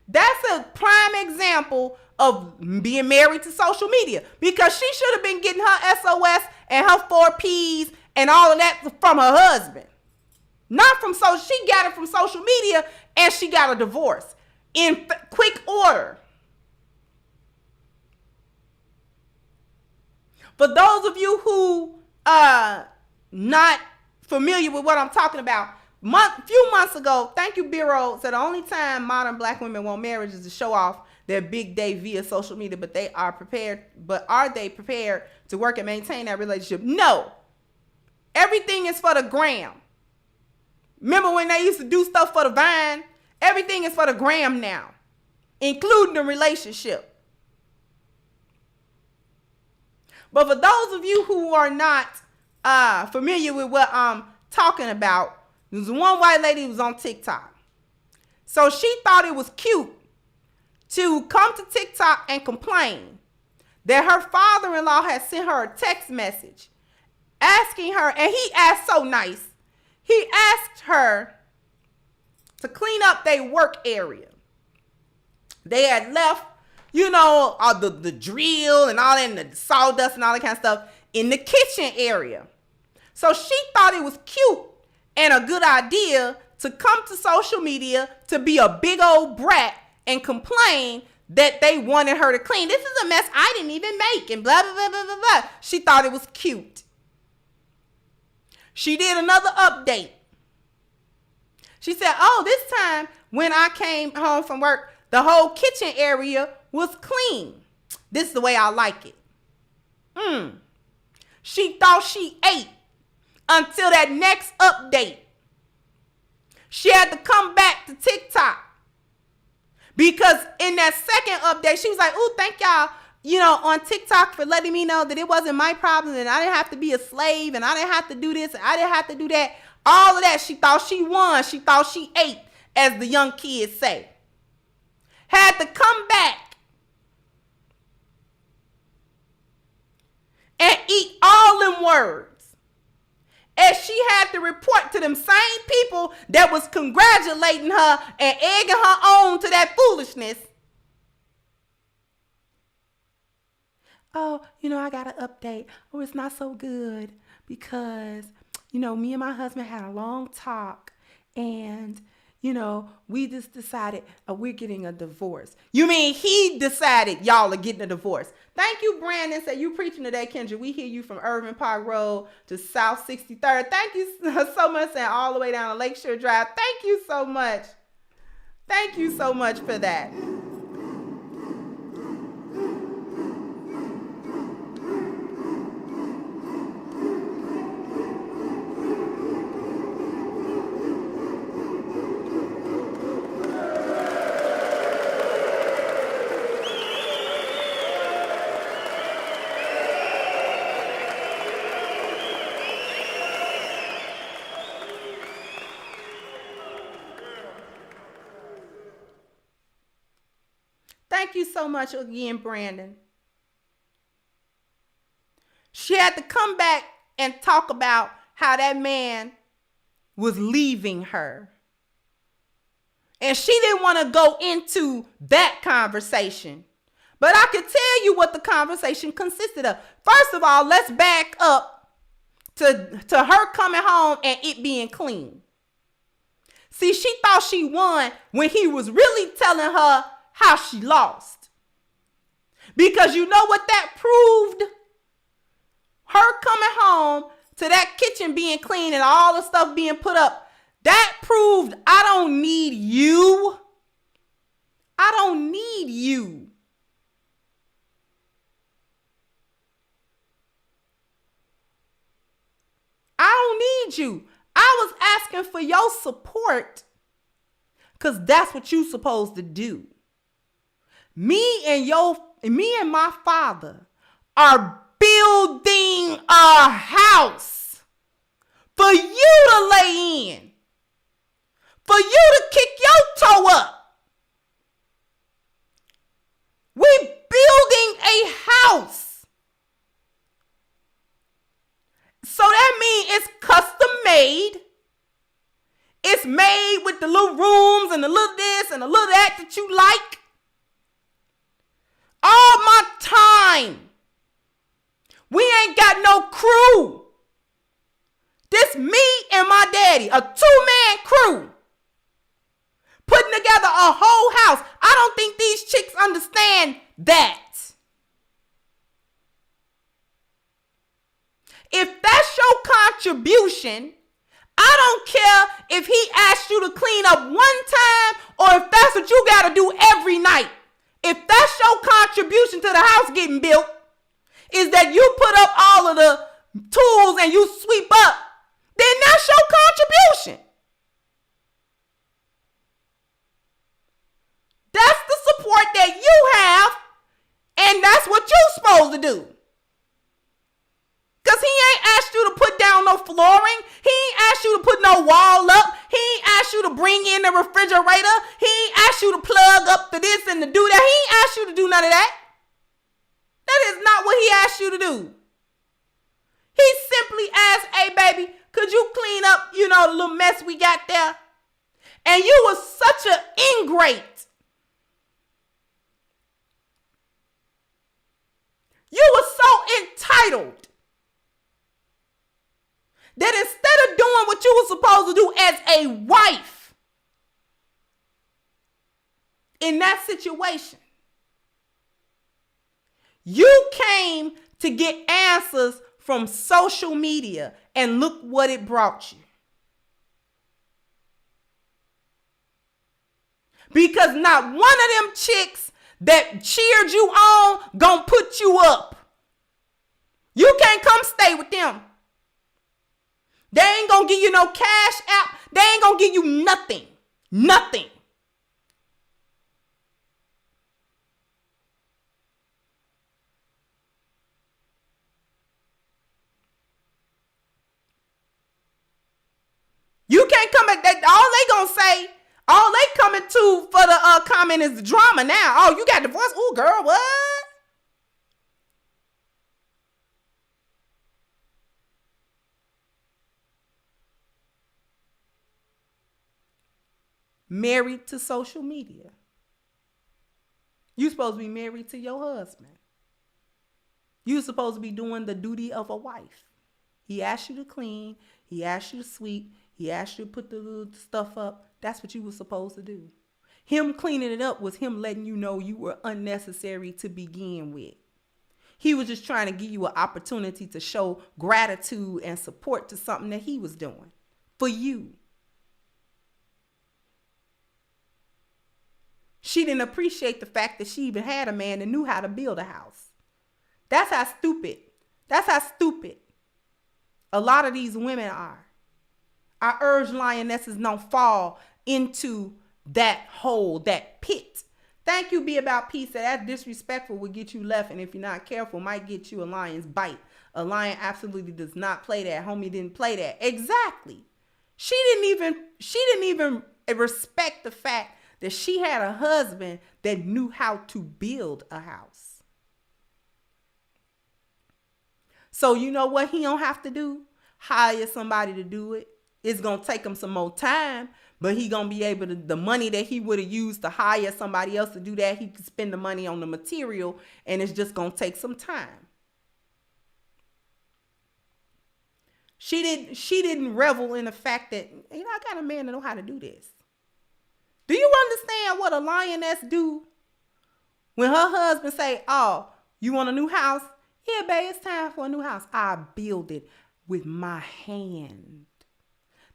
C: That's a prime example of being married to social media, because she should have been getting her SOS and her 4 Ps and all of that from her husband. Not from social. She got it from social media and she got a divorce in quick order. For those of you who are not familiar with what I'm talking about, few months ago, thank you, Bureau, said the only time modern black women want marriage is to show off their big day via social media, but are they prepared to work and maintain that relationship? No. Everything is for the gram. Remember when they used to do stuff for the vine? Everything is for the gram now, including the relationship. But for those of you who are not familiar with what I'm talking about, there's one white lady who was on TikTok. So she thought it was cute to come to TikTok and complain that her father-in-law had sent her a text message asking her, and he asked so nice, he asked her to clean up their work area. They had left, you know, the drill and all that, and the sawdust and all that kind of stuff in the kitchen area. So she thought it was cute and a good idea to come to social media to be a big old brat and complain that they wanted her to clean. This is a mess I didn't even make, and blah, blah, blah, blah, blah, blah. She thought it was cute. She did another update. She said, oh, this time when I came home from work, the whole kitchen area was clean. This is the way I like it. She thought she ate until that next update. She had to come back to TikTok, because in that second update, she was like, oh, thank y'all, you know, on TikTok for letting me know that it wasn't my problem and I didn't have to be a slave and I didn't have to do this and I didn't have to do that. All of that, she thought she won. She thought she ate, as the young kids say. Had to come back and eat all them words. As she had to report to them same people that was congratulating her and egging her on to that foolishness. Oh, you know, I got an update. Oh, it's not so good because, you know, me and my husband had a long talk and, we just decided we're getting a divorce. You mean he decided y'all are getting a divorce? Thank you, Brandon. Say you preaching today, Kendra. We hear you from Irving Park Road to South 63rd. Thank you so much, and all the way down to Lakeshore Drive. Thank you so much. Thank you so much for that. Thank you so much again, Brandon. She had to come back and talk about how that man was leaving her. And she didn't want to go into that conversation. But I could tell you what the conversation consisted of. First of all, let's back up to her coming home and it being clean. See, she thought she won when he was really telling her how she lost. Because you know what that proved? Her coming home to that kitchen being clean and all the stuff being put up. That proved I don't need you. I don't need you. I don't need you. I was asking for your support because that's what you're supposed to do. Me and my father are building a house for you to lay in, for you to kick your toe up. We're building a house. So that means it's custom made. It's made with the little rooms and the little this and the little that you like. All my time. We ain't got no crew. This me and my daddy, a 2-man crew. Putting together a whole house. I don't think these chicks understand that. If that's your contribution, I don't care if he asked you to clean up one time or if that's what you got to do every night. If that's your contribution to the house getting built, is that you put up all of the tools and you sweep up, then that's your contribution. That's the support that you have, and that's what you're supposed to do. Because he ain't asked you to put down no flooring. He ain't asked you to put no wall up. He ain't asked you to bring in the refrigerator. He ain't asked you to plug up to this and to do that. He ain't asked you to do none of that. That is not what he asked you to do. He simply asked, hey, baby, could you clean up, the little mess we got there? And you was such an ingrate. You were so entitled that instead of doing what you were supposed to do as a wife in that situation, you came to get answers from social media, and look what it brought you. Because not one of them chicks that cheered you on gonna put you up. You can't come stay with them. They ain't gonna give you no cash app. They ain't gonna give you nothing. Nothing. You can't come at that. All they gonna say, all they coming to for the comment is the drama now. Oh, you got divorced? Ooh, girl, what? Married to social media. You supposed to be married to your husband. You supposed to be doing the duty of a wife. He asked you to clean. He asked you to sweep. He asked you to put the little stuff up. That's what you were supposed to do. Him cleaning it up was him letting you know you were unnecessary to begin with. He was just trying to give you an opportunity to show gratitude and support to something that he was doing for you. She didn't appreciate the fact that she even had a man that knew how to build a house. That's how stupid a lot of these women are. I urge lionesses don't fall into that hole, that pit. Thank you, Be About Peace. That disrespectful will get you left, and if you're not careful, might get you a lion's bite. A lion absolutely does not play that. Homie didn't play that. Exactly. She didn't even respect the fact that she had a husband that knew how to build a house. So you know what he don't have to do? Hire somebody to do it. It's going to take him some more time, but he going to be able to, the money that he would have used to hire somebody else to do that, he could spend the money on the material, and it's just going to take some time. She didn't revel in the fact that, I got a man that know how to do this. Do you understand what a lioness do when her husband say, oh, you want a new house? Yeah, babe, it's time for a new house. I build it with my hand.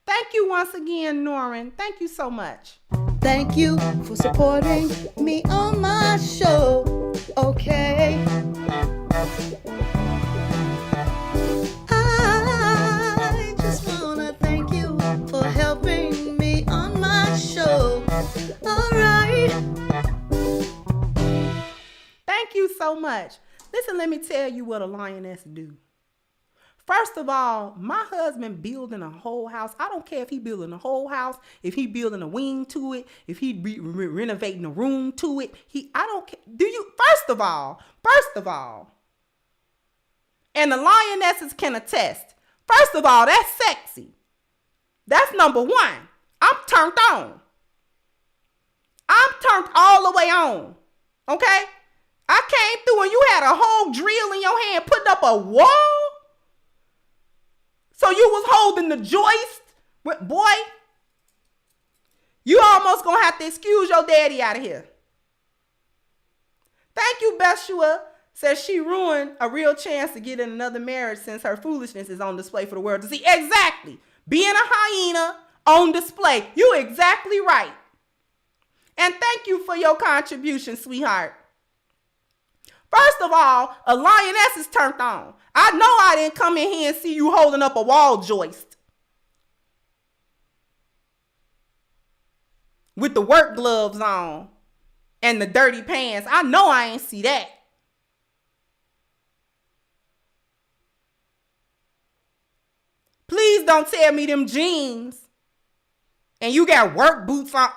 C: Thank you once again, Norrin. Thank you so much.
G: Thank you for supporting me on my show. Okay. I just wanna thank you for helping me on my show. All right.
C: Thank you so much. Listen, let me tell you what a lioness do. First of all, my husband building a whole house. I don't care if he building a whole house, if he building a wing to it, if he renovating a room to it. I don't care. First of all, and the lionesses can attest. First of all, that's sexy. That's number one. I'm turned on. I'm turned all the way on. Okay? I came through and you had a whole drill in your hand putting up a wall. So you was holding the joist. Boy, you almost gonna have to excuse your daddy out of here. Thank you, Beshua. Says she ruined a real chance to get in another marriage since her foolishness is on display for the world to see. Exactly. Being a hyena on display. You exactly right. And thank you for your contribution, sweetheart. First of all, a lioness is turned on. I know I didn't come in here and see you holding up a wall joist with the work gloves on and the dirty pants. I know I ain't see that. Please don't tell me them jeans and you got work boots on.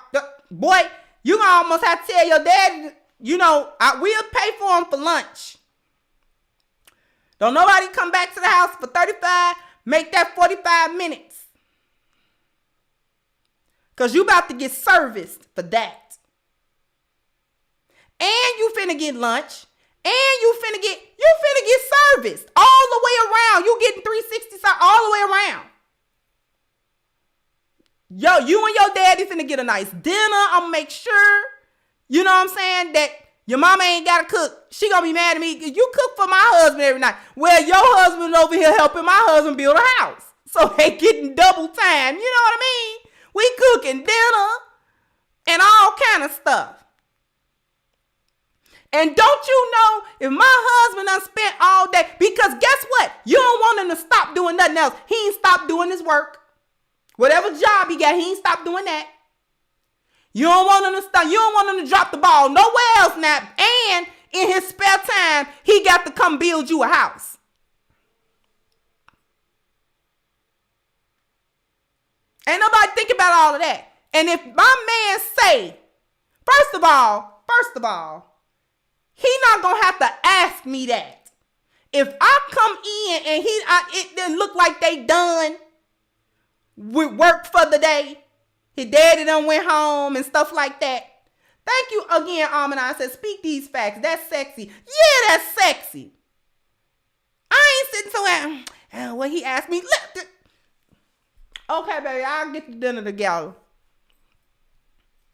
C: Boy, you gonna almost have to tell your dad, we'll pay for him for lunch. Don't nobody come back to the house for 35, make that 45 minutes. Because you about to get serviced for that. And you finna get lunch. And you finna get serviced all the way around. You getting 360 all the way around. Yo, you and your daddy finna get a nice dinner. I'm gonna make sure, you know what I'm saying, that your mama ain't gotta cook. She gonna be mad at me. You cook for my husband every night. Well, your husband over here helping my husband build a house. So they getting double time. You know what I mean? We cooking dinner and all kind of stuff. And don't you know, if my husband done spent all day, because guess what? You don't want him to stop doing nothing else. He ain't stopped doing his work. Whatever job he got, he ain't stopped doing that. You don't want him to stop. You don't want him to drop the ball nowhere else now. And in his spare time, he got to come build you a house. Ain't nobody think about all of that. And if my man say, first of all, he not gonna have to ask me that. If I come in and it didn't look like they done with work for the day, his daddy done went home and stuff like that. Thank you again, Amina. Said, speak these facts. That's sexy. Yeah, that's sexy. I ain't sitting so well, he asked me. Okay, baby, I'll get the dinner together.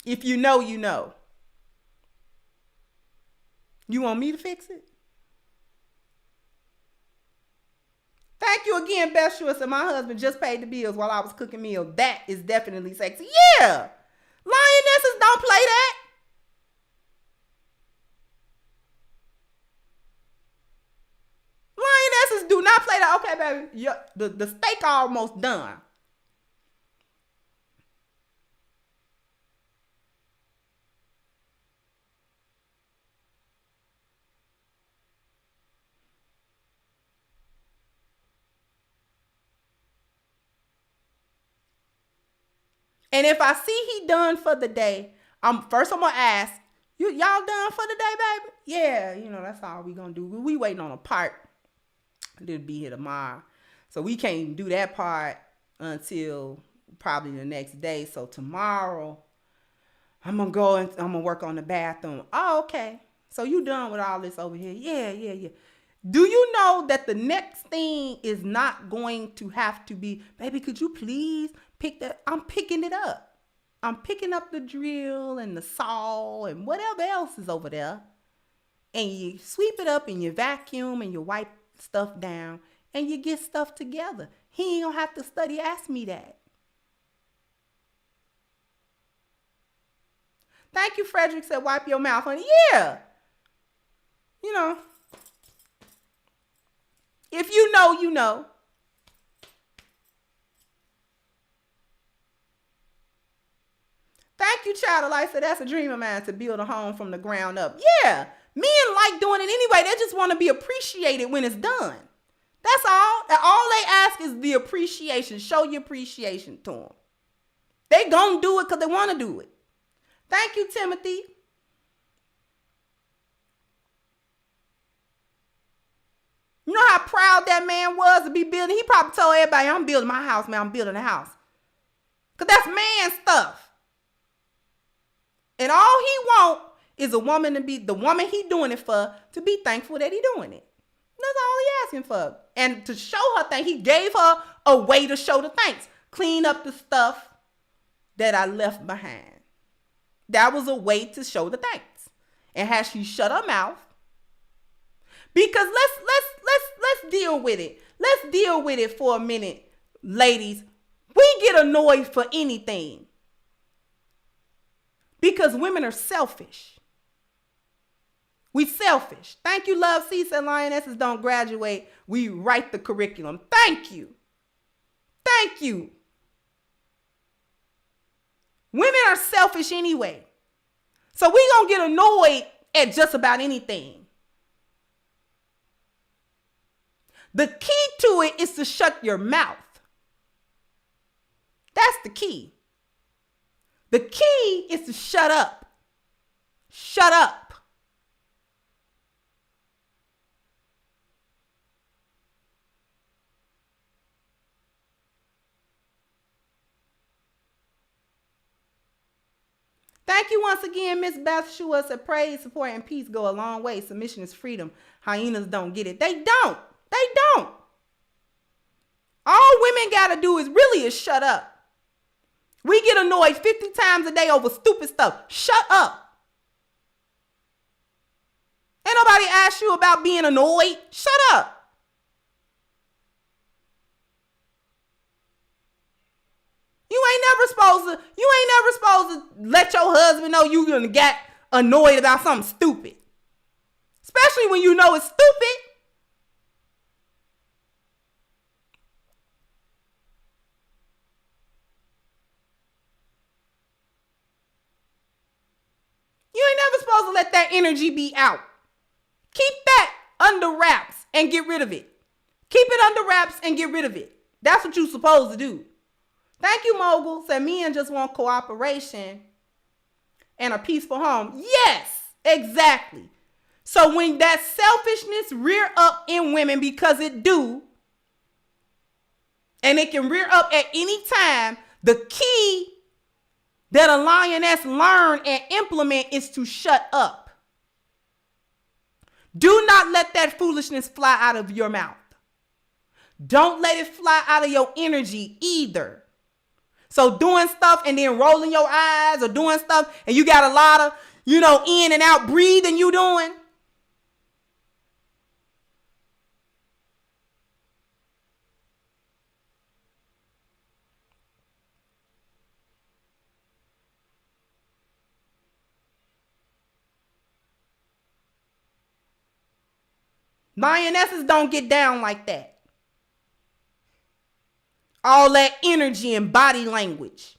C: If you know, you know. You want me to fix it? Thank you again, Best Shua said my husband just paid the bills while I was cooking meals. That is definitely sexy. Yeah. Lionesses don't play that. Lionesses do not play that. Okay, baby. Yeah, the steak almost done. And if I see he done for the day, I'm gonna ask, y'all done for the day, baby? Yeah, that's all we gonna do. We waiting on a part. It'll be here tomorrow. So we can't do that part until probably the next day. So tomorrow, I'm gonna go and I'm gonna work on the bathroom. Oh, okay. So you done with all this over here? Yeah. Do you know that the next thing is not going to have to be, baby, could you please pick that? I'm picking it up. I'm picking up the drill and the saw and whatever else is over there. And you sweep it up and you vacuum and you wipe stuff down and you get stuff together. He ain't gonna have to study. Ask me that. Thank you, Frederick said, wipe your mouth, honey. Yeah. If you know, you know. Thank you, Child of Life said, that's a dream of mine to build a home from the ground up. Yeah. Men like doing it anyway. They just want to be appreciated when it's done. That's all. All they ask is the appreciation. Show your appreciation to them. They gonna do it because they want to do it. Thank you, Timothy. You know how proud that man was to be building? He probably told everybody, I'm building my house, man. I'm building a house. Because that's man stuff. And all he want is a woman to be, the woman he doing it for, to be thankful that he doing it. That's all he asking for. And to show her thanks, he gave her a way to show the thanks. Clean up the stuff that I left behind. That was a way to show the thanks. And has she shut her mouth? Because let's deal with it. Let's deal with it for a minute, ladies. We get annoyed for anything. Because women are selfish. We selfish. Thank you, Love C said lionesses don't graduate. We write the curriculum. Thank you. Thank you. Women are selfish anyway. So we gonna get annoyed at just about anything. The key to it is to shut your mouth. That's the key. The key is to shut up. Shut up. Thank you once again, Miss Beth Shua said praise, support, and peace go a long way. Submission is freedom. Hyenas don't get it. They don't. They don't. All women got to do is shut up. We get annoyed 50 times a day over stupid stuff. Shut up. Ain't nobody asked you about being annoyed. Shut up. You ain't never supposed to let your husband know you gonna get annoyed about something stupid. Especially when you know it's stupid. You ain't never supposed to let that energy be out. Keep that under wraps and get rid of it. Keep it under wraps and get rid of it. That's what you're supposed to do. Thank you, Mogul. Said men just want cooperation and a peaceful home. Yes, exactly. So when that selfishness rear up in women, because it do, and it can rear up at any time, the key that a lioness learn and implement is to shut up. Do not let that foolishness fly out of your mouth. Don't let it fly out of your energy either. So doing stuff and then rolling your eyes or doing stuff and you got a lot of, in and out breathing you doing. Lionesses don't get down like that. All that energy and body language.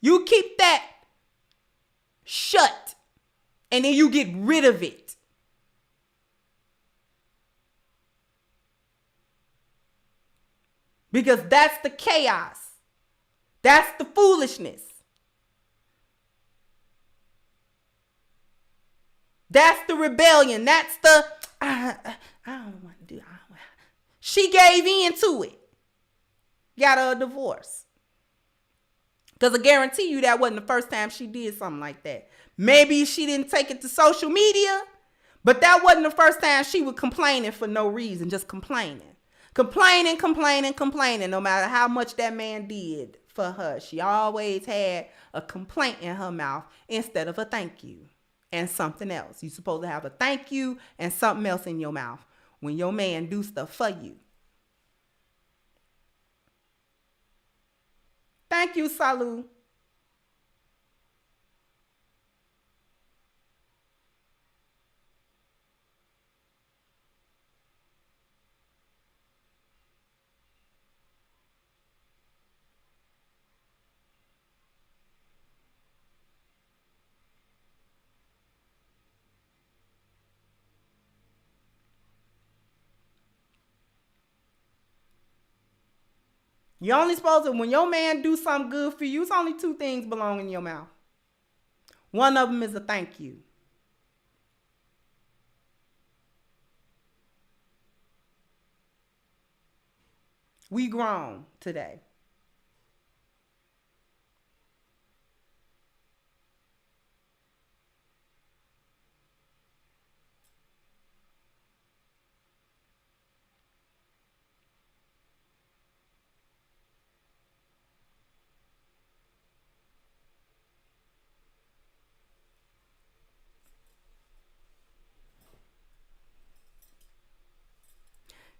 C: You keep that shut and then you get rid of it. Because that's the chaos. That's the foolishness. That's the rebellion. That's the, I don't want to do it. She gave in to it. Got her a divorce. Because I guarantee you that wasn't the first time she did something like that. Maybe she didn't take it to social media, but that wasn't the first time she was complaining for no reason, just complaining. Complaining, no matter how much that man did for her. She always had a complaint in her mouth instead of a thank you and something else. You're supposed to have a thank you and something else in your mouth when your man do stuff for you. Thank you, Salu. You only supposed to, when your man do something good for you, it's only two things belong in your mouth. One of them is a thank you. We grown today.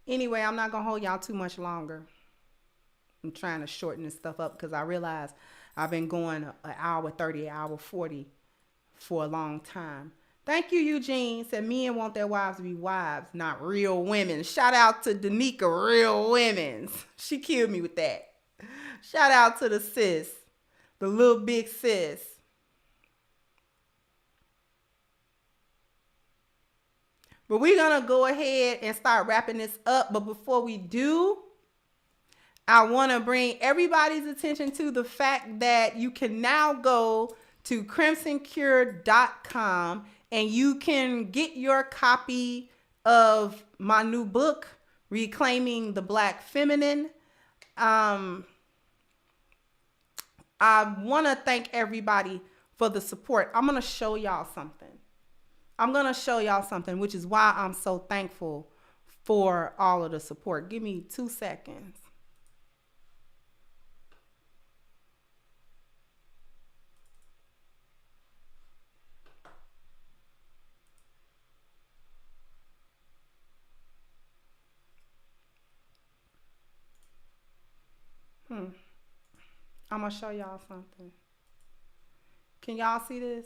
C: Anyway, I'm not going to hold y'all too much longer. I'm trying to shorten this stuff up because I realize I've been going an hour 30, hour 40 for a long time. Thank you, Eugene. Said men want their wives to be wives, not real women. Shout out to Danica, real women. She killed me with that. Shout out to the sis, the little big sis. But we're going to go ahead and start wrapping this up. But before we do, I want to bring everybody's attention to the fact that you can now go to crimsoncure.com and you can get your copy of my new book, Reclaiming the Black Feminine. I want to thank everybody for the support. I'm going to show y'all something. Which is why I'm so thankful for all of the support. Give me 2 seconds. I'm going to show y'all something. Can y'all see this?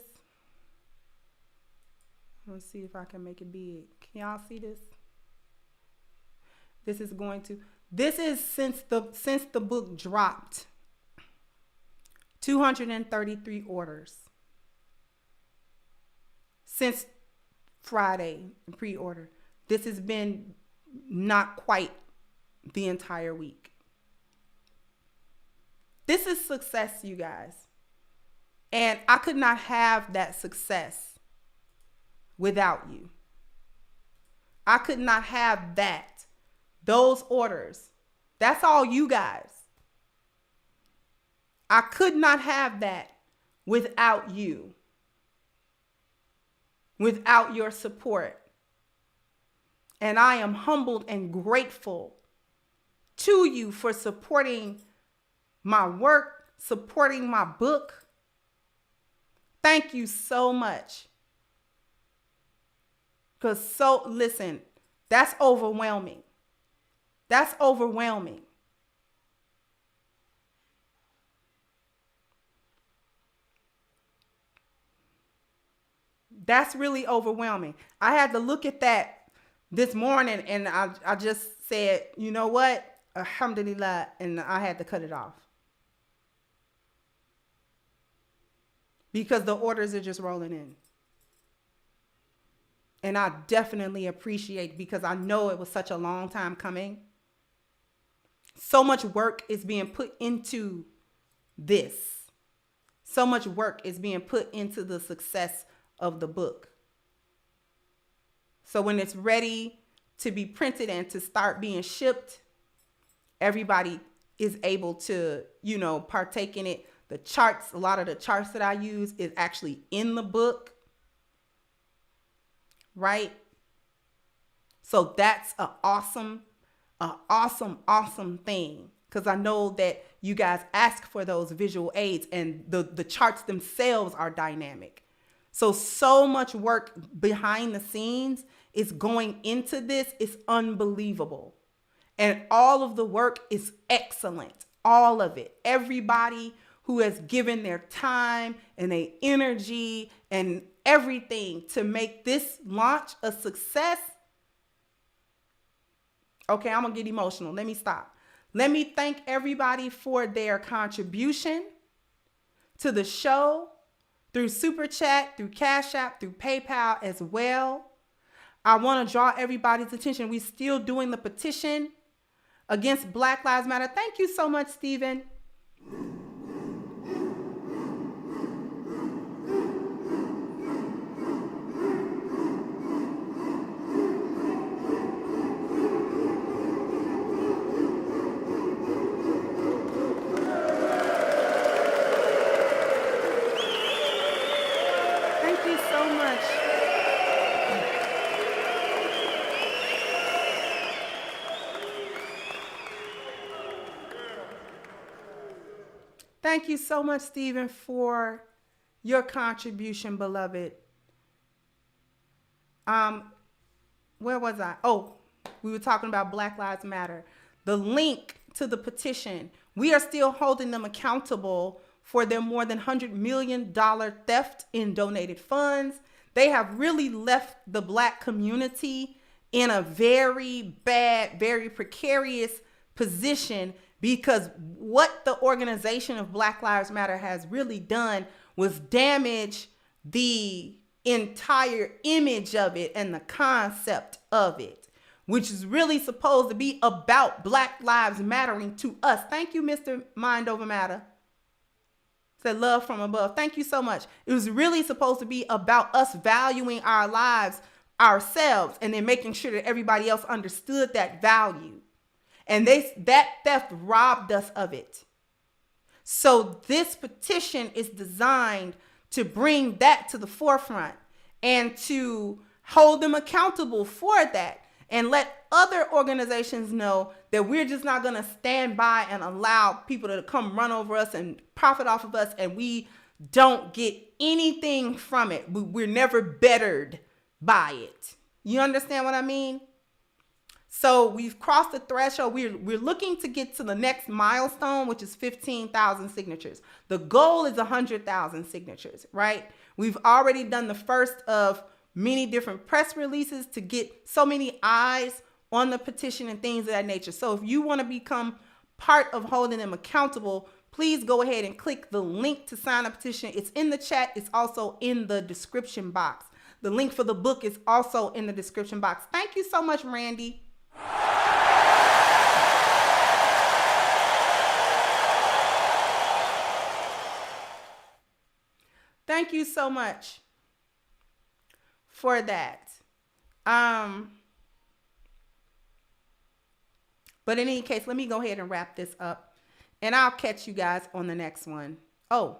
C: Let's see if I can make it big. Can y'all see this? This is since the book dropped. 233 orders. Since Friday, pre-order. This has been not quite the entire week. This is success, you guys. And I could not have that success without you. I could not have that. Those orders. That's all you guys. I could not have that without you. Without your support. And I am humbled and grateful to you for supporting my work, supporting my book. Thank you so much. Listen, that's overwhelming. That's overwhelming. That's really overwhelming. I had to look at that this morning and I just said, you know what? Alhamdulillah, and I had to cut it off. Because the orders are just rolling in. And I definitely appreciate, because I know it was such a long time coming. So much work is being put into this. So much work is being put into the success of the book. So when it's ready to be printed and to start being shipped, everybody is able to, partake in it. The charts, a lot of the charts that I use is actually in the book. Right? So that's an awesome thing. Because I know that you guys ask for those visual aids, and the charts themselves are dynamic. So much work behind the scenes is going into this. It's unbelievable. And all of the work is excellent. All of it. Everybody who has given their time and their energy and everything to make this launch a success. Okay, I'm going to get emotional. Let me stop. Let me thank everybody for their contribution to the show through Super Chat, through Cash App, through PayPal as well. I want to draw everybody's attention. We're still doing the petition against Black Lives Matter. Thank you so much, Stephen. Thank you so much, Stephen, for your contribution, beloved. Where was I? Oh, we were talking about Black Lives Matter. The link to the petition. We are still holding them accountable for their more than $100 million theft in donated funds. They have really left the Black community in a very bad, very precarious position, because what the organization of Black Lives Matter has really done was damage the entire image of it and the concept of it, which is really supposed to be about Black lives mattering to us. Thank you, Mr. Mind Over Matter. Said love from above. Thank you so much. It was really supposed to be about us valuing our lives ourselves and then making sure that everybody else understood that value. And that theft robbed us of it. So this petition is designed to bring that to the forefront and to hold them accountable for that, and let other organizations know that we're just not going to stand by and allow people to come run over us and profit off of us, and we don't get anything from it. We're never bettered by it. You understand what I mean? So we've crossed the threshold. We're looking to get to the next milestone, which is 15,000 signatures. The goal is 100,000 signatures, right? We've already done the first of many different press releases to get so many eyes on the petition and things of that nature. So if you want to become part of holding them accountable, please go ahead and click the link to sign a petition. It's in the chat. It's also in the description box. The link for the book is also in the description box. Thank you so much, Randy. Thank you so much for that. But in any case, let me go ahead and wrap this up, and I'll catch you guys on the next one. Oh,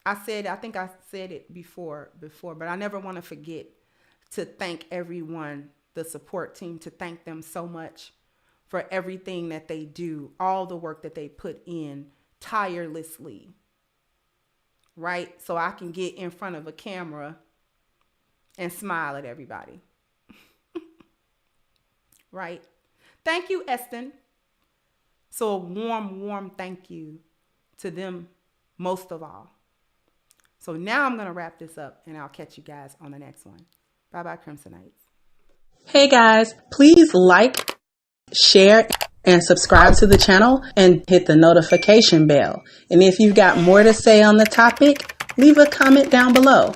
C: I think I said it before, but I never want to forget to thank everyone, the support team, to thank them so much for everything that they do, all the work that they put in tirelessly, right? So I can get in front of a camera and smile at everybody, right? Thank you, Eston. So a warm, warm thank you to them most of all. So now I'm going to wrap this up and I'll catch you guys on the next one. Bye-bye, Crimsonites.
L: Hey guys, please like, share, and subscribe to the channel and hit the notification bell. And if you've got more to say on the topic, leave a comment down below.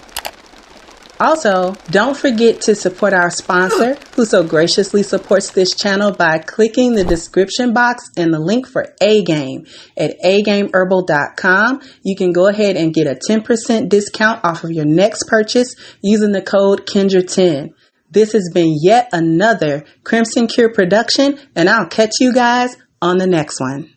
L: Also, don't forget to support our sponsor who so graciously supports this channel by clicking the description box and the link for A-Game at agameherbal.com. You can go ahead and get a 10% discount off of your next purchase using the code Kendra10. This has been yet another Crimson Cure production, and I'll catch you guys on the next one.